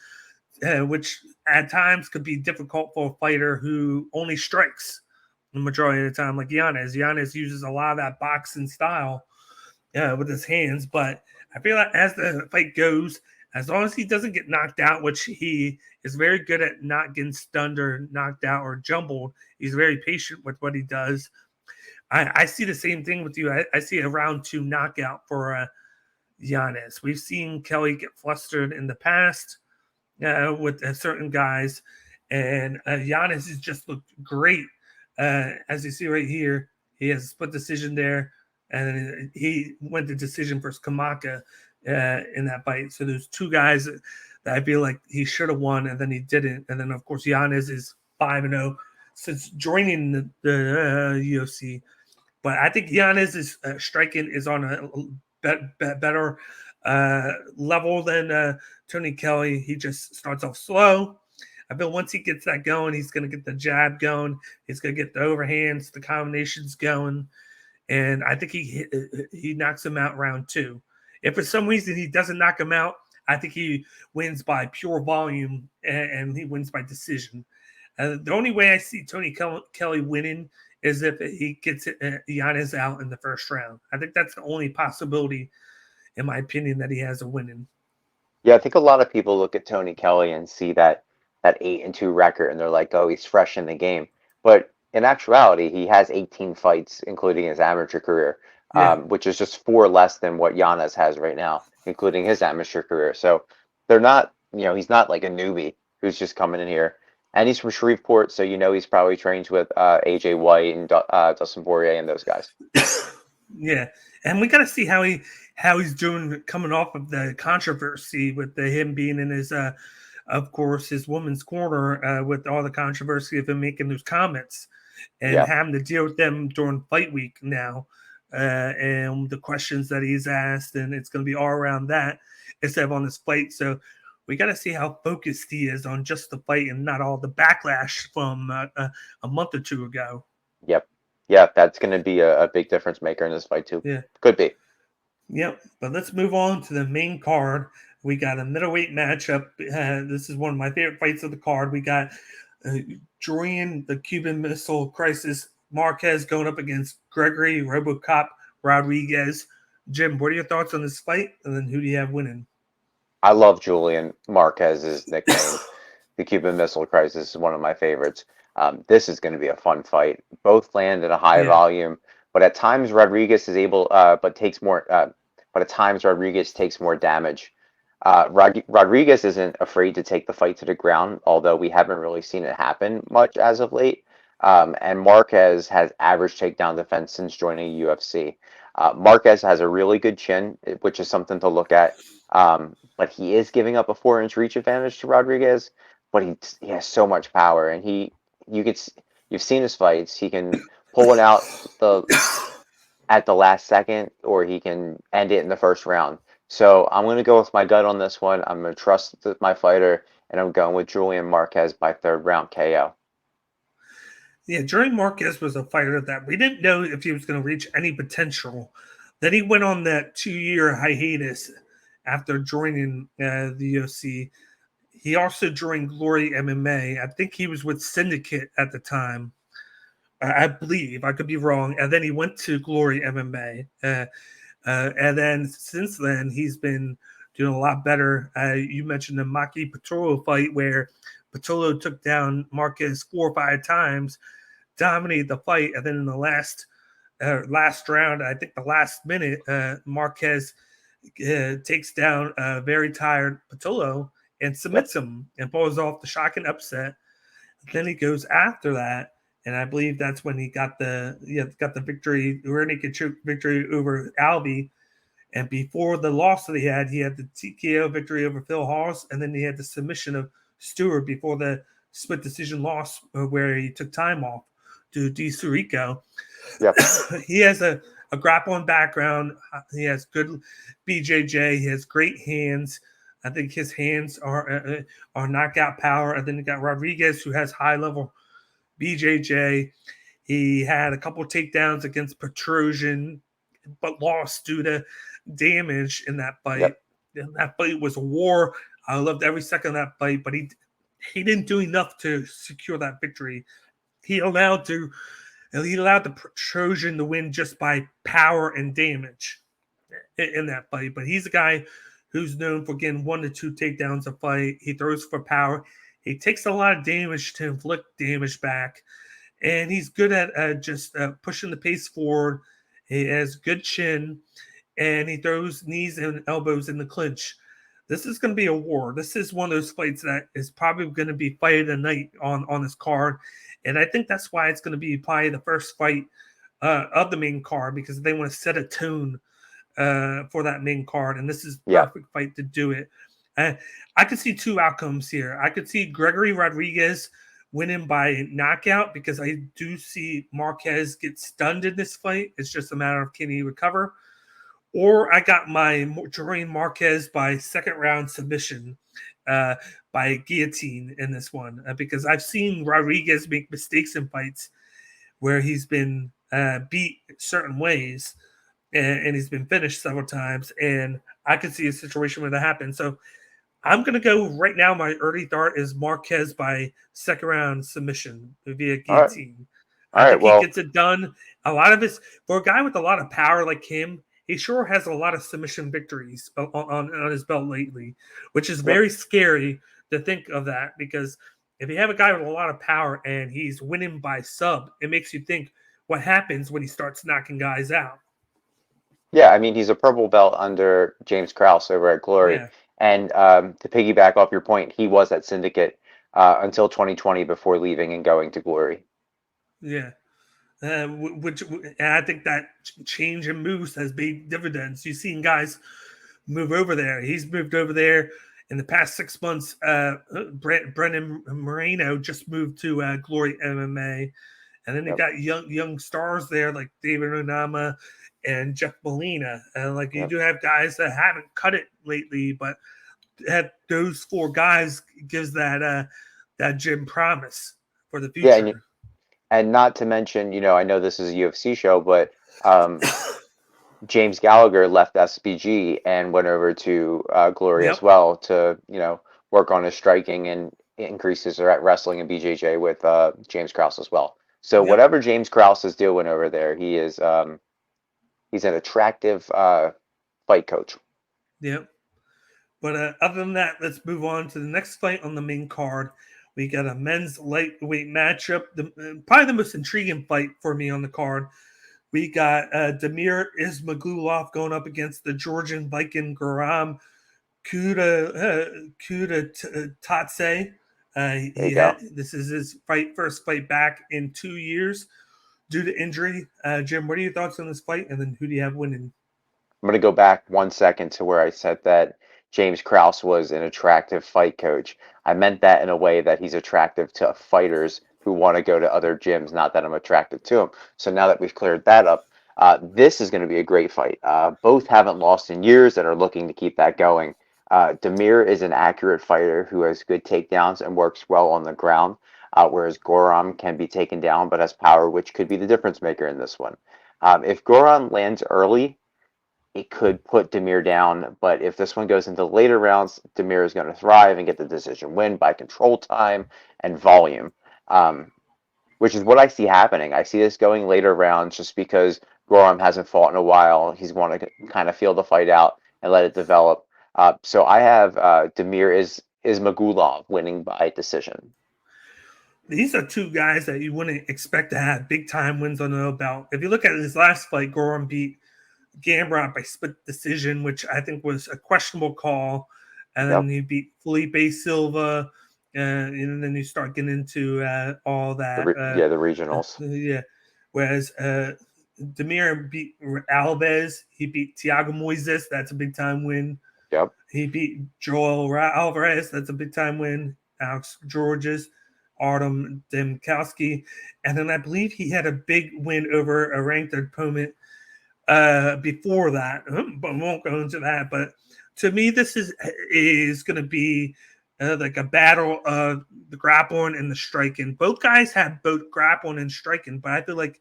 which at times could be difficult for a fighter who only strikes the majority of the time, like Yanez. Yanez uses a lot of that boxing style with his hands, but I feel like as the fight goes, as long as he doesn't get knocked out, which he is very good at not getting stunned or knocked out or jumbled, he's very patient with what he does. I see the same thing with you. I see a round 2 knockout for Giannis. We've seen Kelly get flustered in the past with certain guys, and Giannis has just looked great. As you see right here, he has a split decision there, and he went to decision versus Kamaka in that fight. So there's two guys that I feel like he should have won, and then he didn't. And then, of course, Giannis is 5-0 since joining the UFC. But I think Giannis' striking is on a better level than Tony Kelly. He just starts off slow. I feel once he gets that going, he's going to get the jab going. He's going to get the overhands, the combinations going. And I think he knocks him out round 2. If for some reason he doesn't knock him out, I think he wins by pure volume and he wins by decision. The only way I see Tony Kelly winning is if he gets Giannis out in the first round. I think that's the only possibility, in my opinion, that he has a winning. Yeah, I think a lot of people look at Tony Kelly and see that 8-2 record, and they're like, "Oh, he's fresh in the game." But in actuality, he has 18 fights, including his amateur career, which is just 4 less than what Giannis has right now, including his amateur career. So they're not, he's not like a newbie who's just coming in here. And he's from Shreveport, so he's probably trained with AJ White and Dustin Poirier and those guys. Yeah, and we got to see how he's doing coming off of the controversy with him being in his, of course, his woman's corner with all the controversy of him making those comments and having to deal with them during fight week now, and the questions that he's asked, and it's going to be all around that instead of on this fight. So we got to see how focused he is on just the fight and not all the backlash from a month or two ago. Yep. Yeah, that's going to be a big difference maker in this fight too. Yeah. Could be. Yep. But let's move on to the main card. We got a middleweight matchup. This is one of my favorite fights of the card. We got Julian, the Cuban Missile Crisis, Marquez going up against Gregory Robocop Rodriguez. Jim, what are your thoughts on this fight? And then who do you have winning? I love Julian Marquez's nickname. The Cuban Missile Crisis is one of my favorites. This is going to be a fun fight. Both land at a high volume, but at times Rodriguez is able, but at times Rodriguez takes more damage. Rodriguez isn't afraid to take the fight to the ground, although we haven't really seen it happen much as of late. And Marquez has average takedown defense since joining UFC. Marquez has a really good chin, which is something to look at. But he is giving up a 4-inch reach advantage to Rodriguez. But he has so much power, and you've seen his fights. He can pull it out at the last second, or he can end it in the first round. So I'm going to go with my gut on this one. I'm going to trust my fighter, and I'm going with Julian Marquez by 3rd round KO. Yeah, Julian Marquez was a fighter that we didn't know if he was going to reach any potential. Then he went on that 2-year hiatus after joining the UFC. He also joined Glory MMA. I think he was with Syndicate at the time. I believe. I could be wrong. And then he went to Glory MMA. And then since then, he's been doing a lot better. You mentioned the Maki Pitolo fight where Pitolo took down Marquez 4 or 5 times, dominated the fight. And then in the last round, I think the last minute, Marquez takes down a very tired Pitolo and submits him and pulls off the shocking upset. Then he goes after that, and I believe that's when he got the victory, or naked choke victory over Alvey. And before the loss that he had the TKO victory over Phil Hawes, and then he had the submission of Stewart before the split decision loss where he took time off to Di Surico. Yep. He has a grappling background. He has good BJJ. He has great hands. I think his hands are knockout power. And then you got Rodriguez, who has high-level BJJ. He had a couple of takedowns against Petrosian, but lost due to damage in that fight. Yep. And that fight was a war. I loved every second of that fight, but he didn't do enough to secure that victory. He allowed the Petrosian to win just by power and damage in that fight. But he's a guy who's known for getting 1 to 2 takedowns a fight. He throws for power. He takes a lot of damage to inflict damage back. And he's good at just pushing the pace forward. He has good chin. and he throws knees and elbows in the clinch. This is going to be a war. This is one of those fights that is probably going to be fight of the night on this card. And I think that's why it's going to be probably the first fight of the main card, because they want to set a tone for that main card. And this is perfect fight to do it. I could see two outcomes here. I could see Gregory Rodriguez winning by knockout, because I do see Marquez get stunned in this fight. It's just a matter of can he recover. Or I got my Jorge Marquez by second round submission by guillotine in this one, because I've seen Rodriguez make mistakes in fights where he's been beat certain ways and he's been finished several times, and I could see a situation where that happens. So I'm going to go right now. My early thought is Marquez by second round submission via guillotine. I think he gets it done. A lot of this, for a guy with a lot of power like him, he sure has a lot of submission victories on his belt lately, which is very scary to think of that, because if you have a guy with a lot of power and he's winning by sub, it makes you think what happens when he starts knocking guys out. Yeah, I mean, he's a purple belt under James Krause over at Glory. Yeah. And to piggyback off your point, he was at Syndicate until 2020 before leaving and going to Glory. Yeah. Which I think that change in moves has paid dividends. You've seen guys move over there. He's moved over there in the past 6 months. Brendan Moreno just moved to Glory MMA, and then they got young stars there like David Onama and Jeff Molina. And you do have guys that haven't cut it lately, but those four guys gives that gym promise for the future. Yeah, and not to mention, I know this is a UFC show, but James Gallagher left SBG and went over to Glory as well to, work on his striking and increase his wrestling and BJJ with James Krause as well. So whatever James Krause is doing over there, he is he's an attractive fight coach. Yep. But other than that, let's move on to the next fight on the main card. We got a men's lightweight matchup, probably the most intriguing fight for me on the card. We got Damir Ismagulov going up against the Georgian Viking Guram Kudaitatse. This is his first fight back in 2 years due to injury. Jim, what are your thoughts on this fight? And then who do you have winning? I'm going to go back 1 second to where I said that James Krause was an attractive fight coach. I meant that in a way that he's attractive to fighters who want to go to other gyms, not that I'm attracted to him. So now that we've cleared that up, this is going to be a great fight. Both haven't lost in years and are looking to keep that going. Damir is an accurate fighter who has good takedowns and works well on the ground, whereas Goram can be taken down but has power, which could be the difference maker in this one. If Goram lands early, it could put Damir down, but if this one goes into the later rounds, Damir is going to thrive and get the decision win by control time and volume, which is what I see happening. I see this going later rounds just because Goram hasn't fought in a while. He's want to kind of feel the fight out and let it develop. So I have Damir Ismagulov winning by decision. These are two guys that you wouldn't expect to have big-time wins on the belt. If you look at his last fight, Goram beat Gamrot by split decision, which I think was a questionable call. And then he beat Felipe Silva, and then you start getting into all that. The regionals. Whereas Damir beat Alves. He beat Thiago Moises. That's a big-time win. Yep. He beat Joel Alvarez. That's a big-time win. Alex Georges, Artem Demkowski. And then I believe he had a big win over a ranked opponent before that, but I won't go into that. But to me, this is going to be like a battle of the grappling and the striking. Both guys have both grappling and striking, but I feel like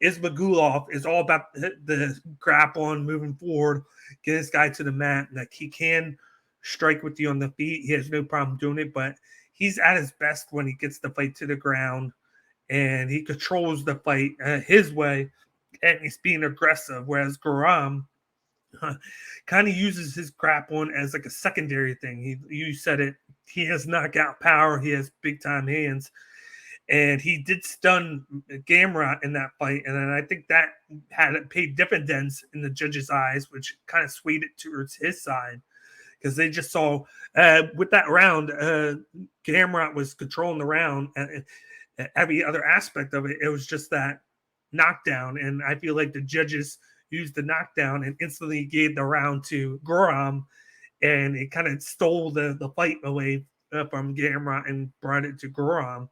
Ismagulov is all about the grappling, moving forward, get this guy to the mat. Like, he can strike with you on the feet. He has no problem doing it, but he's at his best when he gets the fight to the ground and he controls the fight his way. And he's being aggressive, whereas Goram kind of uses his grappling as like a secondary thing. You said it. He has knockout power. He has big time hands, and he did stun Gamrot in that fight, and then I think that had paid dividends in the judges' eyes, which kind of swayed it towards his side because they just saw with that round, Gamrot was controlling the round, and every other aspect of it. It was just that knockdown, and I feel like the judges used the knockdown and instantly gave the round to Goram, and it kind of stole the fight away from Gamrot and brought it to Goram.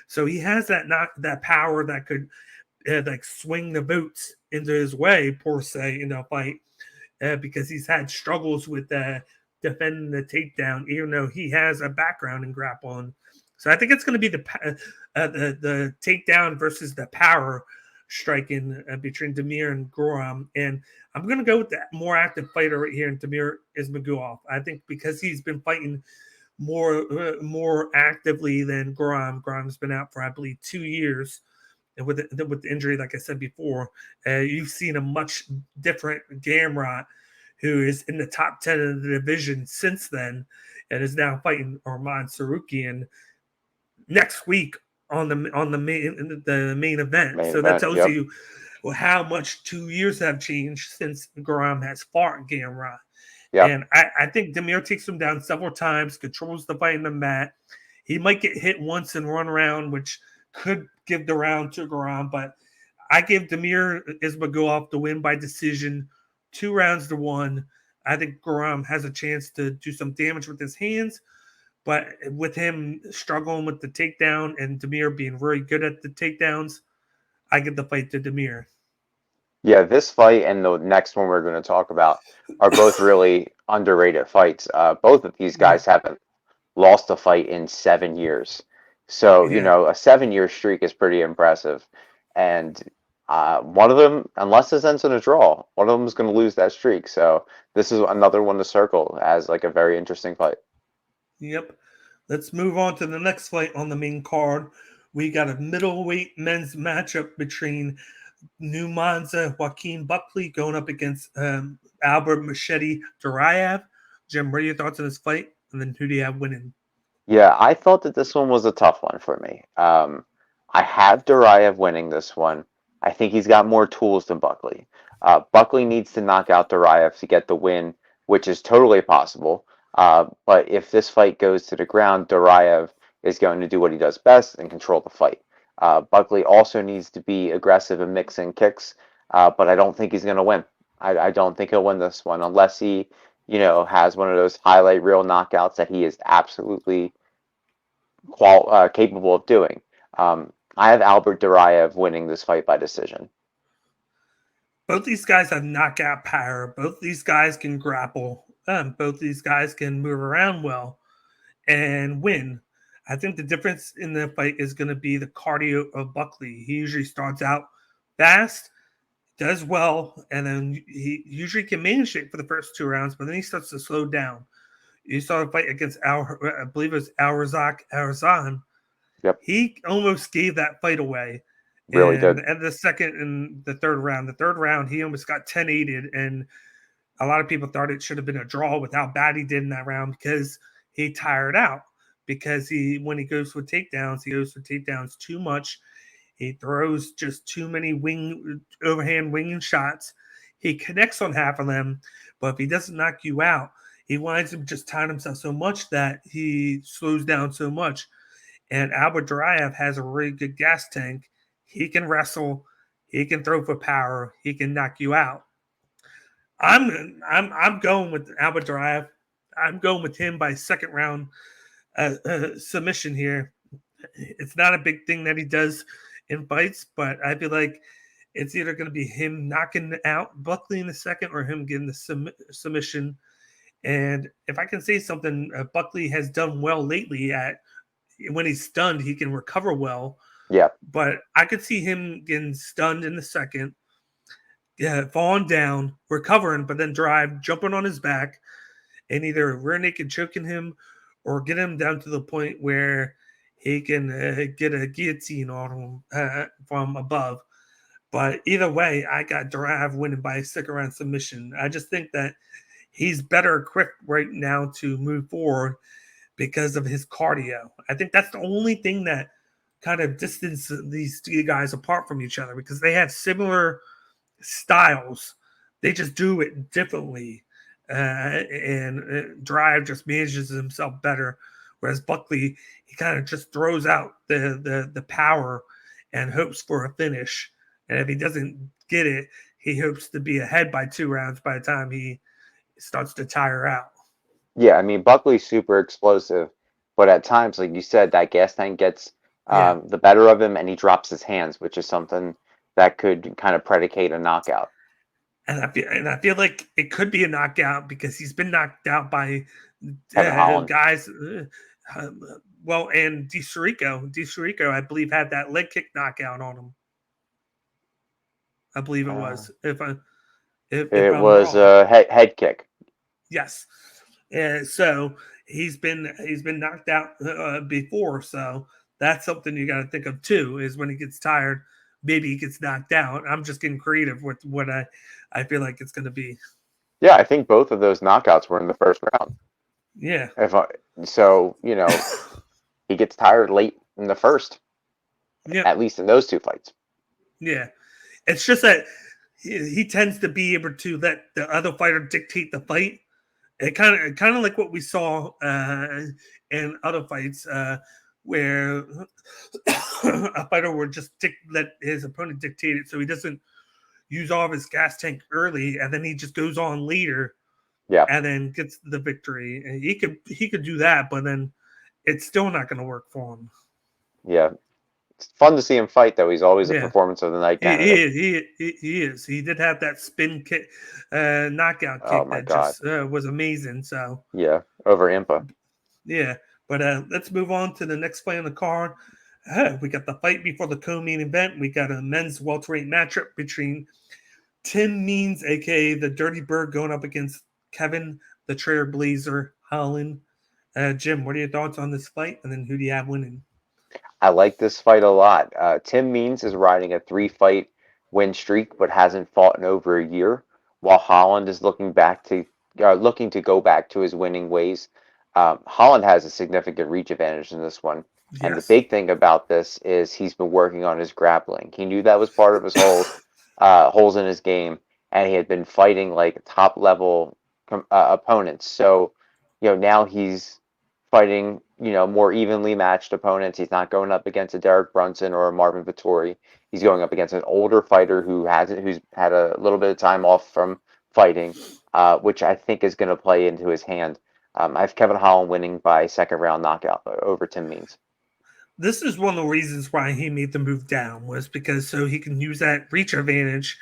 So he has that power that could like swing the boots into his way, per se, in a fight, because he's had struggles with defending the takedown, even though he has a background in grappling. So I think it's going to be the takedown versus the power striking between Damir and Goram. And I'm going to go with the more active fighter right here in Damir Ismagulov. I think because he's been fighting more actively than Goram. Goram's been out for, I believe, 2 years. And with the injury, like I said before, you've seen a much different Gamrot, who is in the top 10 of the division since then, and is now fighting Arman Sarukian next week on the main event. That tells you how much 2 years have changed since Goram has fought Gamrot. Yep. And I think Damir takes him down several times, controls the fight in the mat. He might get hit once in one round, which could give the round to Goram, but I give Damir Ismagulov the win by decision, 2 rounds to 1. I think Goram has a chance to do some damage with his hands, but with him struggling with the takedown and Damir being very good at the takedowns, I give the fight to Damir. Yeah, this fight and the next one we're going to talk about are both really underrated fights. Both of these guys haven't lost a fight in 7 years. So, you know, a 7-year streak is pretty impressive. And one of them, unless this ends in a draw, one of them is going to lose that streak. So this is another one to circle as like a very interesting fight. Yep. Let's move on to the next fight on the main card. We got a middleweight men's matchup between New Monza Joaquin Buckley going up against Albert Machete Duraev. Jim, what are your thoughts on this fight? And then who do you have winning? Yeah, I thought that this one was a tough one for me. I have Duraev winning this one. I think he's got more tools than Buckley. Buckley needs to knock out Duraev to get the win, which is totally possible. But if this fight goes to the ground, Duraev is going to do what he does best and control the fight. Buckley also needs to be aggressive and mix in kicks, but I don't think he's going to win. I don't think he'll win this one unless he, you know, has one of those highlight reel knockouts that he is absolutely capable of doing. I have Albert Duraev winning this fight by decision. Both these guys have knockout power. Both these guys can grapple. Both these guys can move around well and win. I think the difference in the fight is going to be the cardio of Buckley. He usually starts out fast, does well, and then he usually can manage it for the first 2 rounds, but then he starts to slow down. You saw a fight against I believe it was Al-Razak Arazan. Yep. He almost gave that fight away. Really did. And the second and the third round, he almost got 10-8'd, and a lot of people thought it should have been a draw with how bad he did in that round because he tired out. Because when he goes for takedowns, he goes for takedowns too much. He throws just too many overhand winging shots. He connects on half of them, but if he doesn't knock you out, he winds up just tying himself so much that he slows down so much. And Albert Duraev has a really good gas tank. He can wrestle. He can throw for power. He can knock you out. I'm going with Albert Duraev. I'm going with him by second round submission here. It's not a big thing that he does in fights, but I feel like it's either going to be him knocking out Buckley in the second or him getting the submission. And if I can say something, Buckley has done well lately at when he's stunned, he can recover well. Yeah. But I could see him getting stunned in the second, falling down, recovering, but then jumping on his back, and either rear naked choking him or get him down to the point where he can get a guillotine on him from above. But either way, I got Duraev winning by a second round submission. I just think that he's better equipped right now to move forward because of his cardio. I think that's the only thing that kind of distance these two guys apart from each other because they have similar styles. They just do it differently. And Drive just manages himself better. Whereas Buckley, he kind of just throws out the power and hopes for a finish. And if he doesn't get it, he hopes to be ahead by 2 rounds by the time he starts to tire out. Yeah, I mean, Buckley's super explosive, but at times, like you said, that gas tank gets the better of him and he drops his hands, which is something that could kind of predicate a knockout. And I feel like it could be a knockout because he's been knocked out by guys. Well, and Di Chirico, I believe, had that leg kick knockout on him. I believe it was. If I'm was wrong. a head kick. Yes. So he's been knocked out before. So that's something you got to think of too. Is when he gets tired, maybe he gets knocked out. I'm just getting creative with what I feel like it's going to be. Yeah, I think both of those knockouts were in the first round. Yeah. So he gets tired late in the first. Yeah. At least in those 2 fights. Yeah. It's just that he tends to be able to let the other fighter dictate the fight. It kind of like what we saw in other fights where a fighter would just let his opponent dictate it, so he doesn't use all of his gas tank early, and then he just goes on later, and then gets the victory. And he could do that, but then it's still not going to work for him. Yeah. It's fun to see him fight, though. He's always a performance of the night candidate. He is. He did have that spin kick, knockout kick that just was amazing. So yeah, over Impa. Yeah, but let's move on to the next fight on the card. We got the fight before the co-main event. We got a men's welterweight matchup between Tim Means, aka the Dirty Bird, going up against Kevin the Trailblazer Holland. Jim, what are your thoughts on this fight? And then who do you have winning? I like this fight a lot. Tim Means is riding a 3-fight win streak, but hasn't fought in over a year, while Holland is looking to go back to his winning ways. Holland has a significant reach advantage in this one. Yes. And the big thing about this is he's been working on his grappling. He knew that was part of his holes in his game, and he had been fighting like top-level opponents. So, now he's fighting, more evenly matched opponents. He's not going up against a Derek Brunson or a Marvin Vettori. He's going up against an older fighter who's had a little bit of time off from fighting, which I think is going to play into his hand. I have Kevin Holland winning by 2nd round knockout over Tim Means. This is one of the reasons why he made the move down, was because so he can use that reach advantage,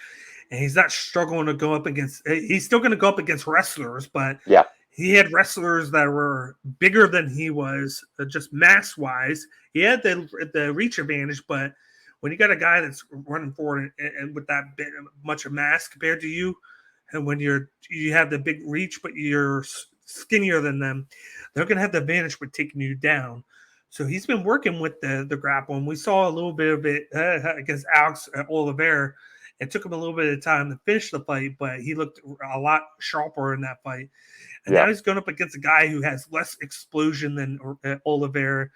and he's not struggling to go up against. He's still going to go up against wrestlers, but yeah. He had wrestlers that were bigger than he was, just mass-wise. He had the reach advantage, but when you got a guy that's running forward and with that bit much of mass compared to you, and when you have the big reach, but you're skinnier than them, they're going to have the advantage with taking you down. So he's been working with the grapple, and we saw a little bit of it against Alex Oliveira. It took him a little bit of time to finish the fight, but he looked a lot sharper in that fight. And now he's going up against a guy who has less explosion than Oliveira.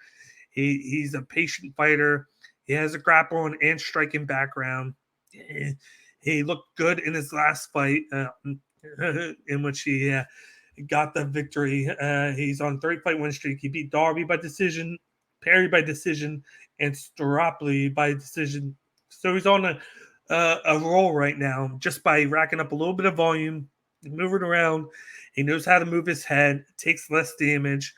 He's a patient fighter. He has a grappling and striking background. He looked good in his last fight in which he got the victory. He's on 3-fight win streak. He beat Darby by decision, Perry by decision, and Staropoli by decision. So he's on a roll right now just by racking up a little bit of volume, moving around. He knows how to move his head, takes less damage,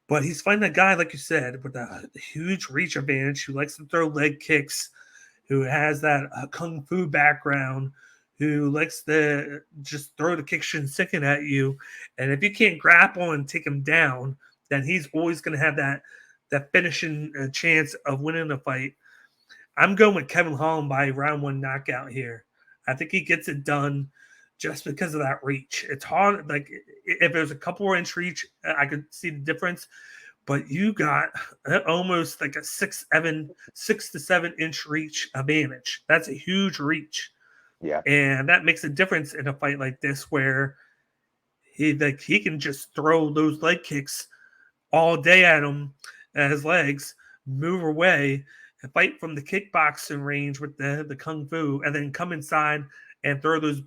but he's fighting a guy, like you said, with a huge reach advantage, who likes to throw leg kicks, who has that kung fu background, who likes to just throw the kick sinking at you. And if you can't grapple and take him down, then he's always going to have that finishing chance of winning the fight. I'm going with Kevin Holland by round 1 knockout here. I think he gets it done just because of that reach. It's hard. Like, if there's a couple more inch reach, I could see the difference. But you got almost like a 6 to 7 inch reach advantage. That's a huge reach. Yeah. And that makes a difference in a fight like this, where he can just throw those leg kicks all day at him, at his legs. move away and fight from the kickboxing range with the kung fu, and then come inside and throw those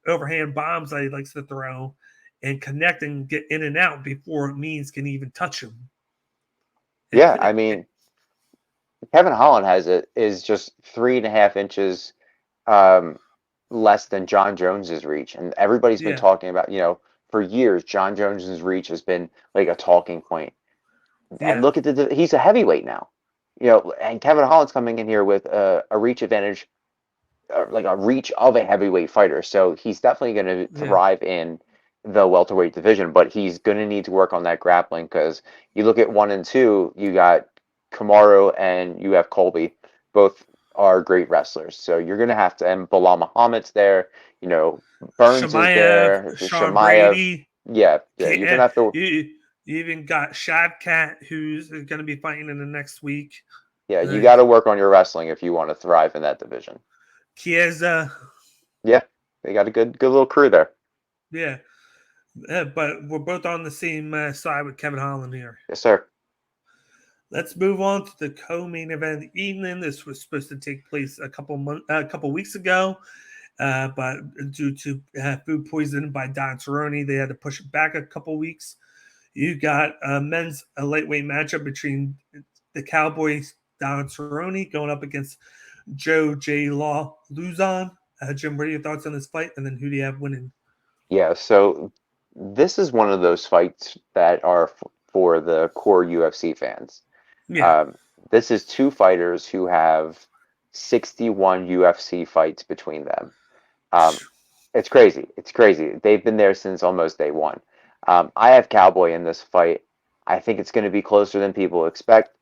overhand bombs that he likes to throw, and connect and get in and out before Means can even touch him. Yeah, I mean, Kevin Holland is just 3.5 inches less than John Jones's reach, and everybody's been Yeah. talking about, for years, John Jones's reach has been like a talking point. And Yeah. look at he's a heavyweight now, and Kevin Holland's coming in here with a reach advantage, like a reach of a heavyweight fighter. So he's definitely going to thrive in the welterweight division, but he's going to need to work on that grappling, because you look at 1 and 2, you got Kamaru and you have Colby. Both are great wrestlers. So you're going to have to, and Bilal Muhammad's there, Burns is there, Sean Shemaev. Brady. Yeah, you're going to have to. You even got Shavkat, who's going to be fighting in the next week. Yeah, you got to work on your wrestling if you want to thrive in that division. Chiesa. Yeah, they got a good little crew there. Yeah, but we're both on the same side with Kevin Holland here. Yes, sir. Let's move on to the co-main event of the evening. This was supposed to take place a couple weeks ago, but due to food poisoning by Don Cerrone, they had to push it back a couple weeks. You got a men's lightweight matchup between the Cowboys, Don Cerrone, going up against Joe J. Law Luzon. Jim, what are your thoughts on this fight? And then who do you have winning? Yeah, so this is one of those fights that are for the core UFC fans. Yeah. This is two fighters who have 61 UFC fights between them. It's crazy. It's crazy. They've been there since almost day one. I have Cowboy in this fight. I think it's going to be closer than people expect.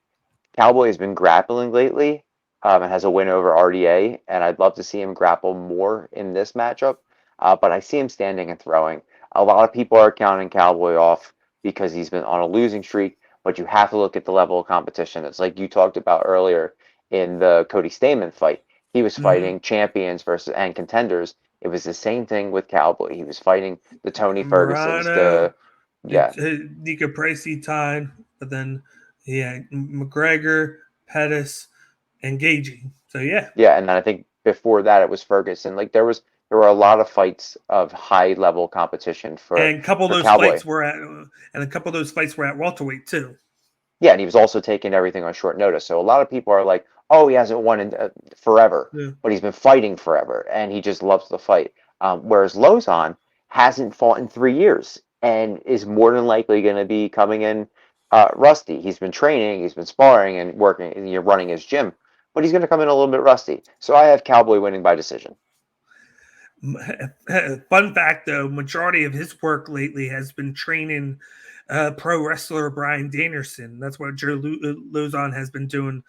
Cowboy has been grappling lately, and has a win over RDA, and I'd love to see him grapple more in this matchup. But I see him standing and throwing. A lot of people are counting Cowboy off because he's been on a losing streak, but you have to look at the level of competition. It's like you talked about earlier in the Cody Stamann fight. He was fighting champions and contenders. It was the same thing with Cowboy. He was fighting the Tony Fergusons, Nika Pricey tied, but then McGregor, Pettis, and Gagey. So yeah, and then I think before that it was Ferguson. Like there were a lot of fights of high level competition and a couple of those Cowboy. fights were at welterweight too. Yeah, and he was also taking everything on short notice. So a lot of people are like, "Oh, he hasn't won in forever," but he's been fighting forever, and he just loves the fight. Whereas Lozon hasn't fought in 3 years and is more than likely going to be coming in rusty. He's been training, he's been sparring and working, running his gym, but he's going to come in a little bit rusty. So I have Cowboy winning by decision. Fun fact, though, majority of his work lately has been training pro wrestler Brian Danielson. That's what Joe Lozon has been doing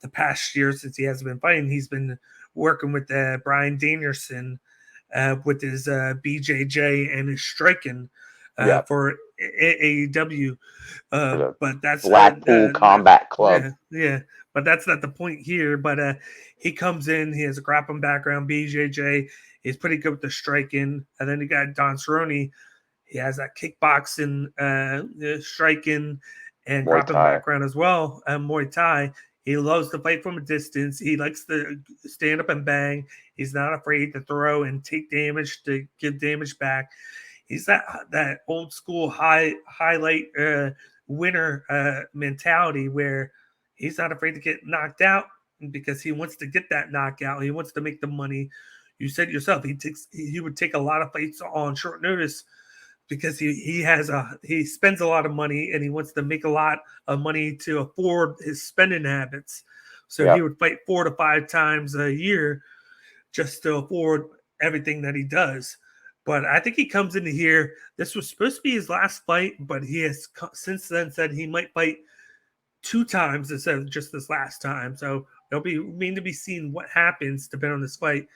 the past year since he hasn't been fighting. He's been working with Brian Danielson with his BJJ and his striking for AEW. But that's Blackpool Combat Club. Yeah, but that's not the point here. But he comes in, he has a grappling background, BJJ. He's pretty good with the striking. And then you got Don Cerrone. He has that kickboxing, striking, and grappling background as well. Muay Thai. He loves to fight from a distance. He likes to stand up and bang. He's not afraid to throw and take damage to give damage back. He's that old school highlight winner mentality where he's not afraid to get knocked out because he wants to get that knockout. He wants to make the money. You said yourself, he would take a lot of fights on short notice because he spends a lot of money and he wants to make a lot of money to afford his spending habits. So he would fight 4 to 5 times a year just to afford everything that he does. But I think he comes into here. This was supposed to be his last fight, but he has since then said he might fight 2 times instead of just this last time. So it'll be remain to be seen what happens depending on this fight.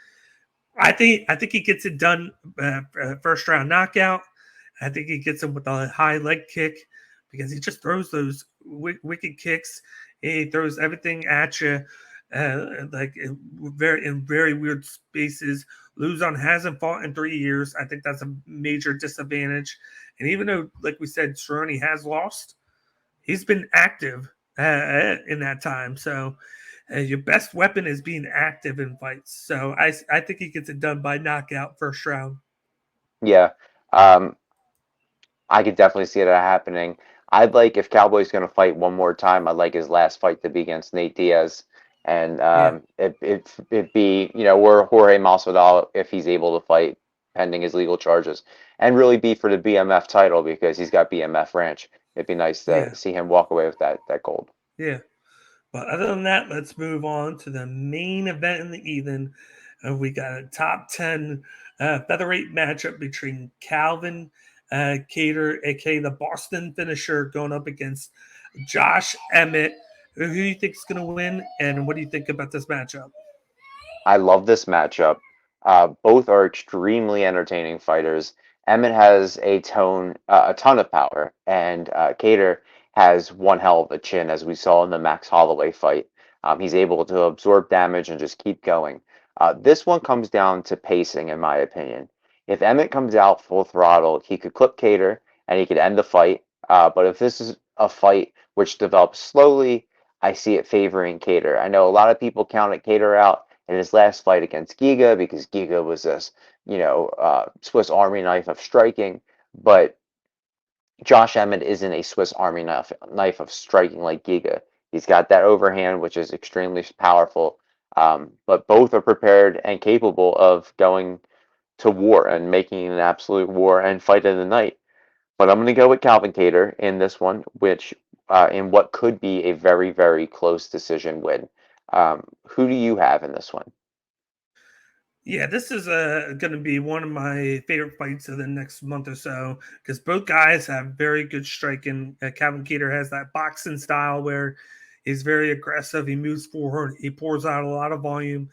I think he gets it done first round knockout. I think he gets him with a high leg kick because he just throws those wicked kicks. He throws everything at you, like in very weird spaces. Luzon hasn't fought in 3 years. I think that's a major disadvantage. And even though, like we said, Cerrone has lost, he's been active in that time. So your best weapon is being active in fights. So I think he gets it done by knockout first round. Yeah. I could definitely see that happening. I'd like if Cowboy's going to fight one more time. I'd like his last fight to be against Nate Diaz, and Yeah. it be or Jorge Masvidal if he's able to fight pending his legal charges, and really be for the BMF title because he's got BMF Ranch. It'd be nice to Yeah. see him walk away with that gold. Yeah. But other than that, let's move on to the main event in the evening. We got a top 10 featherweight matchup between Calvin Kattar, aka the Boston finisher, going up against Josh Emmett. Who do you think is going to win, and what do you think about this matchup? I love this matchup. Both are extremely entertaining fighters. Emmett has a ton of power, and Kattar has one hell of a chin, as we saw in the Max Holloway fight. He's able to absorb damage and just keep going. This one comes down to pacing, in my opinion. If Emmett comes out full throttle, he could clip Kattar and he could end the fight. But if this is a fight which develops slowly, I see it favoring Kattar. I know a lot of people counted Kattar out in his last fight against Giga because Giga was this, Swiss Army knife of striking. But Josh Emmett isn't a Swiss Army knife of striking like Giga. He's got that overhand, which is extremely powerful. But both are prepared and capable of going to war and making an absolute war and fight of the night. But I'm going to go with Calvin Kattar in this one, which in what could be a very, very close decision win. Who do you have in this one? Yeah, this is going to be one of my favorite fights of the next month or so because both guys have very good striking. Calvin Kattar has that boxing style where he's very aggressive. He moves forward. He pours out a lot of volume.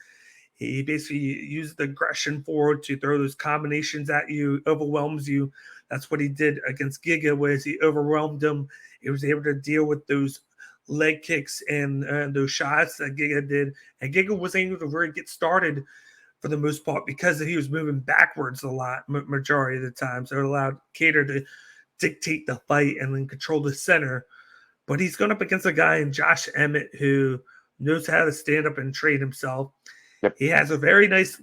He basically uses the aggression forward to throw those combinations at you, overwhelms you. That's what he did against Giga, whereas he overwhelmed him. He was able to deal with those leg kicks and those shots that Giga did. And Giga was able to really get started for the most part because he was moving backwards a lot, majority of the time. So it allowed Kattar to dictate the fight and then control the center. But he's going up against a guy in Josh Emmett who knows how to stand up and trade himself. Yep. He has a very nice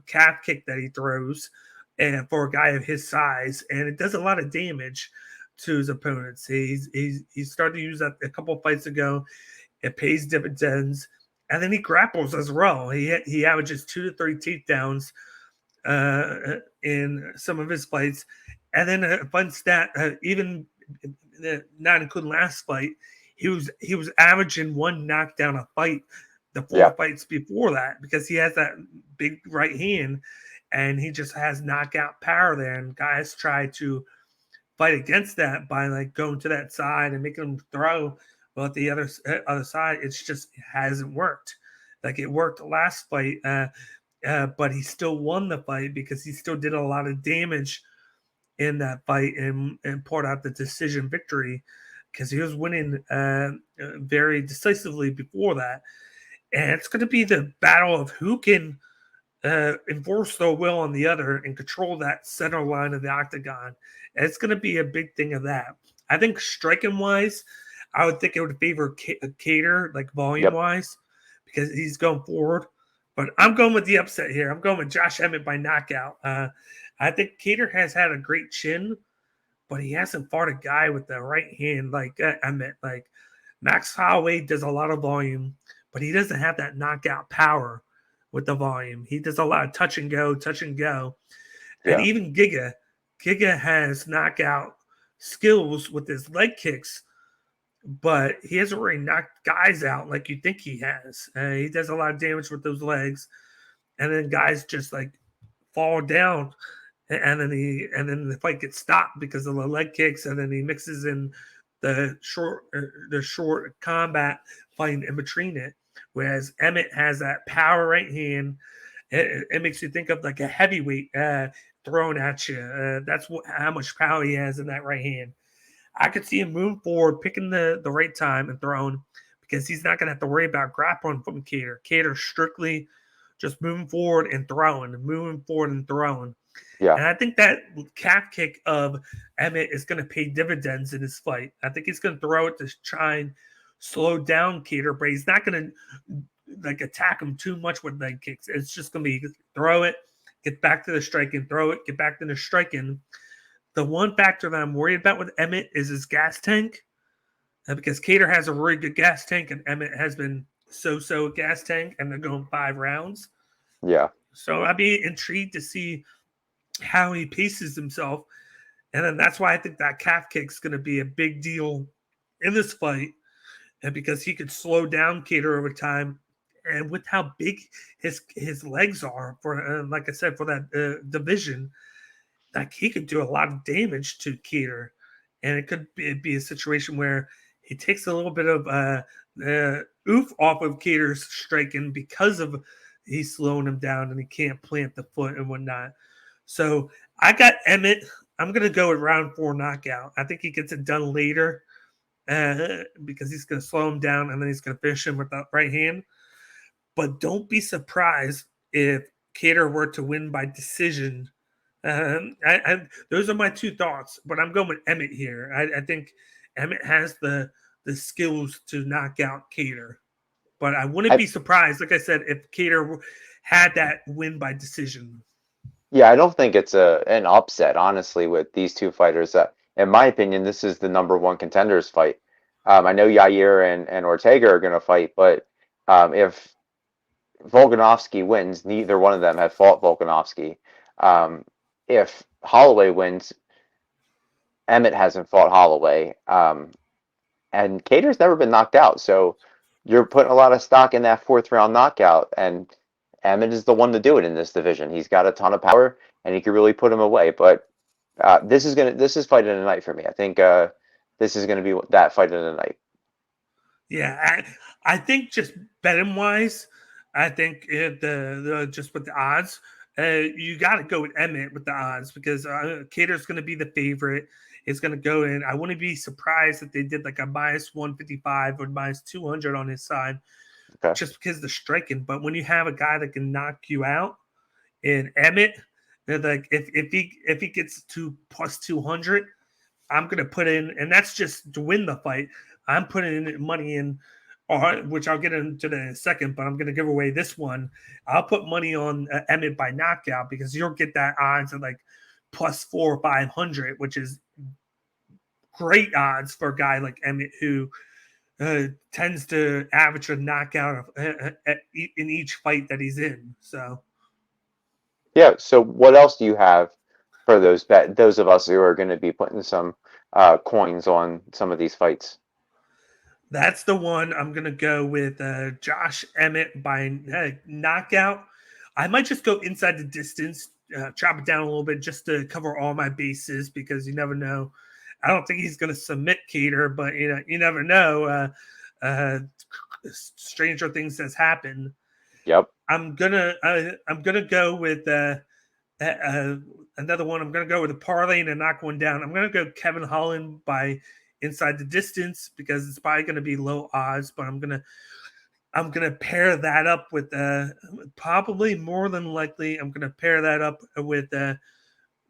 calf kick that he throws, and for a guy of his size, and it does a lot of damage to his opponents. He started to use that a couple of fights ago. It pays dividends, and then he grapples as well. He averages 2 to 3 takedowns in some of his fights, and then a fun stat, even not including last fight, he was averaging 1 knockdown a fight the 4 fights before that because he has that big right hand and he just has knockout power there. And guys try to fight against that by like going to that side and making them throw. Well, at the other side, it hasn't worked. Like it worked the last fight, but he still won the fight because he still did a lot of damage in that fight and poured out the decision victory because he was winning very decisively before that. And it's going to be the battle of who can enforce their will on the other and control that center line of the octagon. And it's going to be a big thing of that. I think striking wise, I would think it would favor Kattar, like volume wise, because he's going forward. But I'm going with the upset here. I'm going with Josh Emmett by knockout. I think Kattar has had a great chin, but he hasn't fought a guy with the right hand like Emmett. Like Max Holloway does a lot of volume, but he doesn't have that knockout power with the volume. He does a lot of touch and go. And even Giga has knockout skills with his leg kicks, but he hasn't really knocked guys out like you think he has. He does a lot of damage with those legs, and then guys just like fall down, and then the fight gets stopped because of the leg kicks, and then he mixes in the short combat fighting in between it. Whereas Emmett has that power right hand. It makes you think of like a heavyweight thrown at you. That's how much power he has in that right hand. I could see him moving forward, picking the right time and throwing because he's not going to have to worry about grappling from Kattar. Kattar strictly just moving forward and throwing. Yeah. And I think that calf kick of Emmett is going to pay dividends in his fight. I think he's going to throw it to try and slow down Kattar, but he's not going to like attack him too much with leg kicks. It's just going to be throw it, get back to the striking, throw it, get back to the striking. The one factor that I'm worried about with Emmett is his gas tank, because Kattar has a really good gas tank and Emmett has been so gas tank, and they're going 5 rounds. Yeah. So I'd be intrigued to see how he paces himself. And then that's why I think that calf kick's going to be a big deal in this fight, and because he could slow down Kattar over time. And with how big his legs are, for like I said, for that division, like he could do a lot of damage to Kattar. And it could be a situation where he takes a little bit of oof off of Kattar's striking because of he's slowing him down and he can't plant the foot and whatnot. So I got Emmett. I'm going to go with round 4 knockout. I think he gets it done later because he's going to slow him down and then he's going to finish him with that right hand. But don't be surprised if Kattar were to win by decision. Those are my 2 thoughts, but I'm going with Emmett here. I think Emmett has the skills to knock out Kattar. But I wouldn't be surprised, like I said, if Kattar had that win by decision. Yeah, I don't think it's an upset, honestly, with these 2 fighters. In my opinion, this is the number 1 contenders fight. I know Yair and Ortega are going to fight, but if Volkanovski wins, neither one of them have fought Volkanovski. If Holloway wins, Emmett hasn't fought Holloway. And Kattar's never been knocked out, so you're putting a lot of stock in that 4th round knockout, and Emmett is the one to do it in this division. He's got a ton of power, and he can really put him away. But this is fight of the night for me. I think this is going to be that fight of the night. Yeah, I think just betting wise, I think the just with the odds, you got to go with Emmett with the odds, because Kattar's going to be the favorite. It's going to go in. I wouldn't be surprised if they did like a minus 155 or minus 200 on his side, just because of the striking. But when you have a guy that can knock you out, in Emmett, like if he gets to plus 200, I'm going to put in, and that's just to win the fight. I'm putting in money in, which I'll get into in a second, but I'm going to give away this one. I'll put money on Emmett by knockout, because you'll get that odds of like plus 400 or 500, which is great odds for a guy like Emmett, who tends to average a knockout in each fight that he's in. So, yeah. So, what else do you have for those of us who are going to be putting some coins on some of these fights? That's the one. I'm going to go with Josh Emmett by knockout. I might just go inside the distance, chop it down a little bit just to cover all my bases, because you never know. I don't think he's going to submit Kattar, but you never know. Stranger things has happened. Yep. I'm gonna go with another one. I'm gonna go with a parlay and knock one down. I'm gonna go Kevin Holland by inside the distance, because it's probably gonna be low odds, but I'm gonna pair that up with probably more than likely I'm gonna pair that up with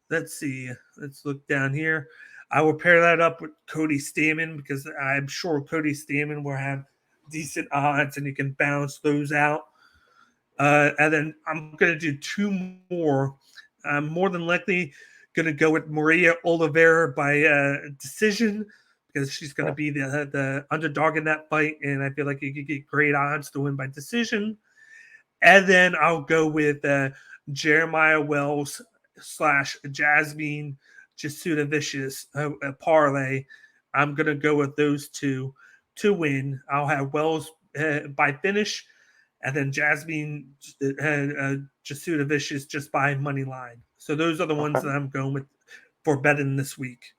let's see, let's look down here. I will pair that up with Cody Stamann, because I'm sure Cody Stamann will have decent odds and you can balance those out. And then I'm going to do 2 more. I'm more than likely going to go with Maria Oliveira by decision, because she's going to be the underdog in that fight, and I feel like you could get great odds to win by decision. And then I'll go with Jeremiah Wells / Jasmine Jasuda Vicious a parlay. I'm going to go with those 2 to win. I'll have Wells by finish, and then Jasmine Jasuda Vicious just by money line. So those are the ones that I'm going with for betting this week.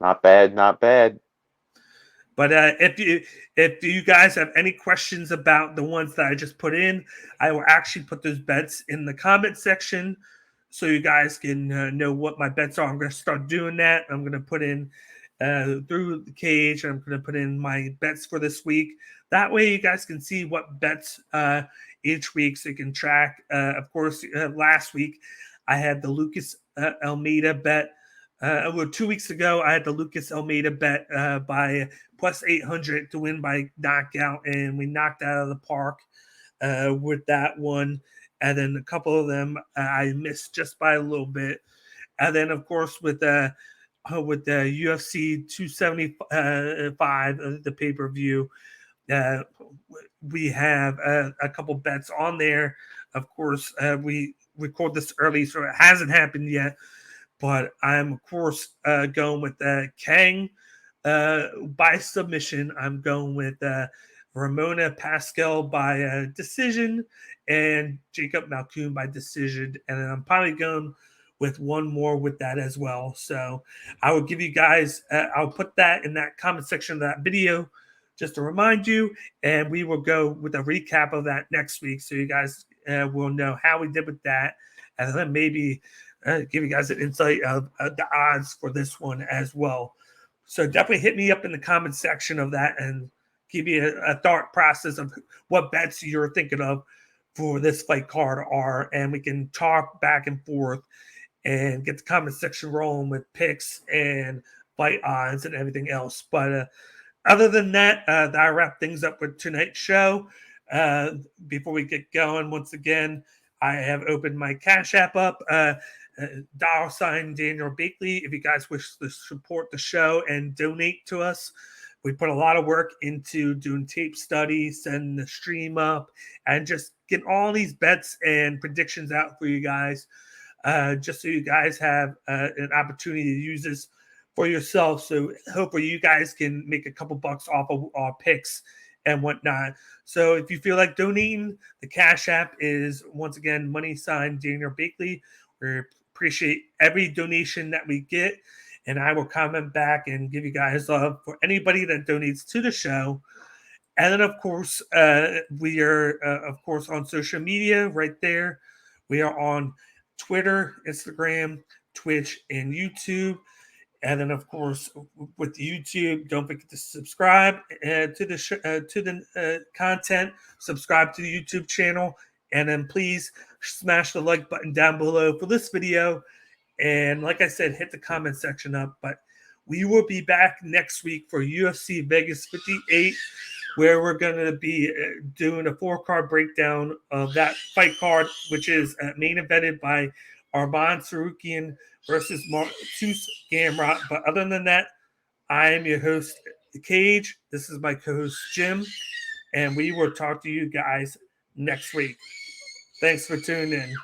Not bad, not bad. But if you guys have any questions about the ones that I just put in, I will actually put those bets in the comment section, so you guys can know what my bets are. I'm going to start doing that. I'm going to put in through the cage, and I'm going to put in my bets for this week. That way you guys can see what bets each week, so you can track. Of course, last week I had the Lucas Almeida bet well, 2 weeks ago, I had the Lucas Almeida bet by plus 800 to win by knockout, and we knocked out of the park with that one. And then a couple of them I missed just by a little bit. And then, of course, with the UFC 275, the pay-per-view, we have a couple bets on there. Of course, we record this early, so it hasn't happened yet. But I'm, of course, going with Kang by submission. I'm going with Ramona Pascal by decision and Jacob Malkoun by decision. And then I'm probably going with one more with that as well. So I will give you guys, I'll put that in that comment section of that video just to remind you. And we will go with a recap of that next week. So you guys will know how we did with that. And then maybe give you guys an insight of the odds for this one as well. So definitely hit me up in the comment section of that and give me a thought process of what bets you're thinking of for this fight card are, and we can talk back and forth and get the comment section rolling with picks and fight odds and everything else. But other than that, I wrap things up with tonight's show. Before we get going, once again, I have opened my Cash App up. $sign DanielBakley. If you guys wish to support the show and donate to us, we put a lot of work into doing tape studies, sending the stream up, and just getting all these bets and predictions out for you guys, just so you guys have an opportunity to use this for yourself. So hopefully you guys can make a couple bucks off of our picks and whatnot. So if you feel like donating, the Cash App is, once again, $sign DanielBakley. We appreciate every donation that we get, and I will comment back and give you guys love for anybody that donates to the show. And then, of course, we are, of course, on social media right there. We are on Twitter, Instagram, Twitch, and YouTube. And then, of course, with YouTube, don't forget to subscribe to the content. Subscribe to the YouTube channel, and then please smash the like button down below for this video. And like I said, hit the comment section up. But we will be back next week for UFC Vegas 58, where we're going to be doing a 4-card breakdown of that fight card, which is main evented by Arman Sarukian versus Martus Gamrot. But other than that, I am your host, Cage. This is my co-host, Jim. And we will talk to you guys next week. Thanks for tuning in.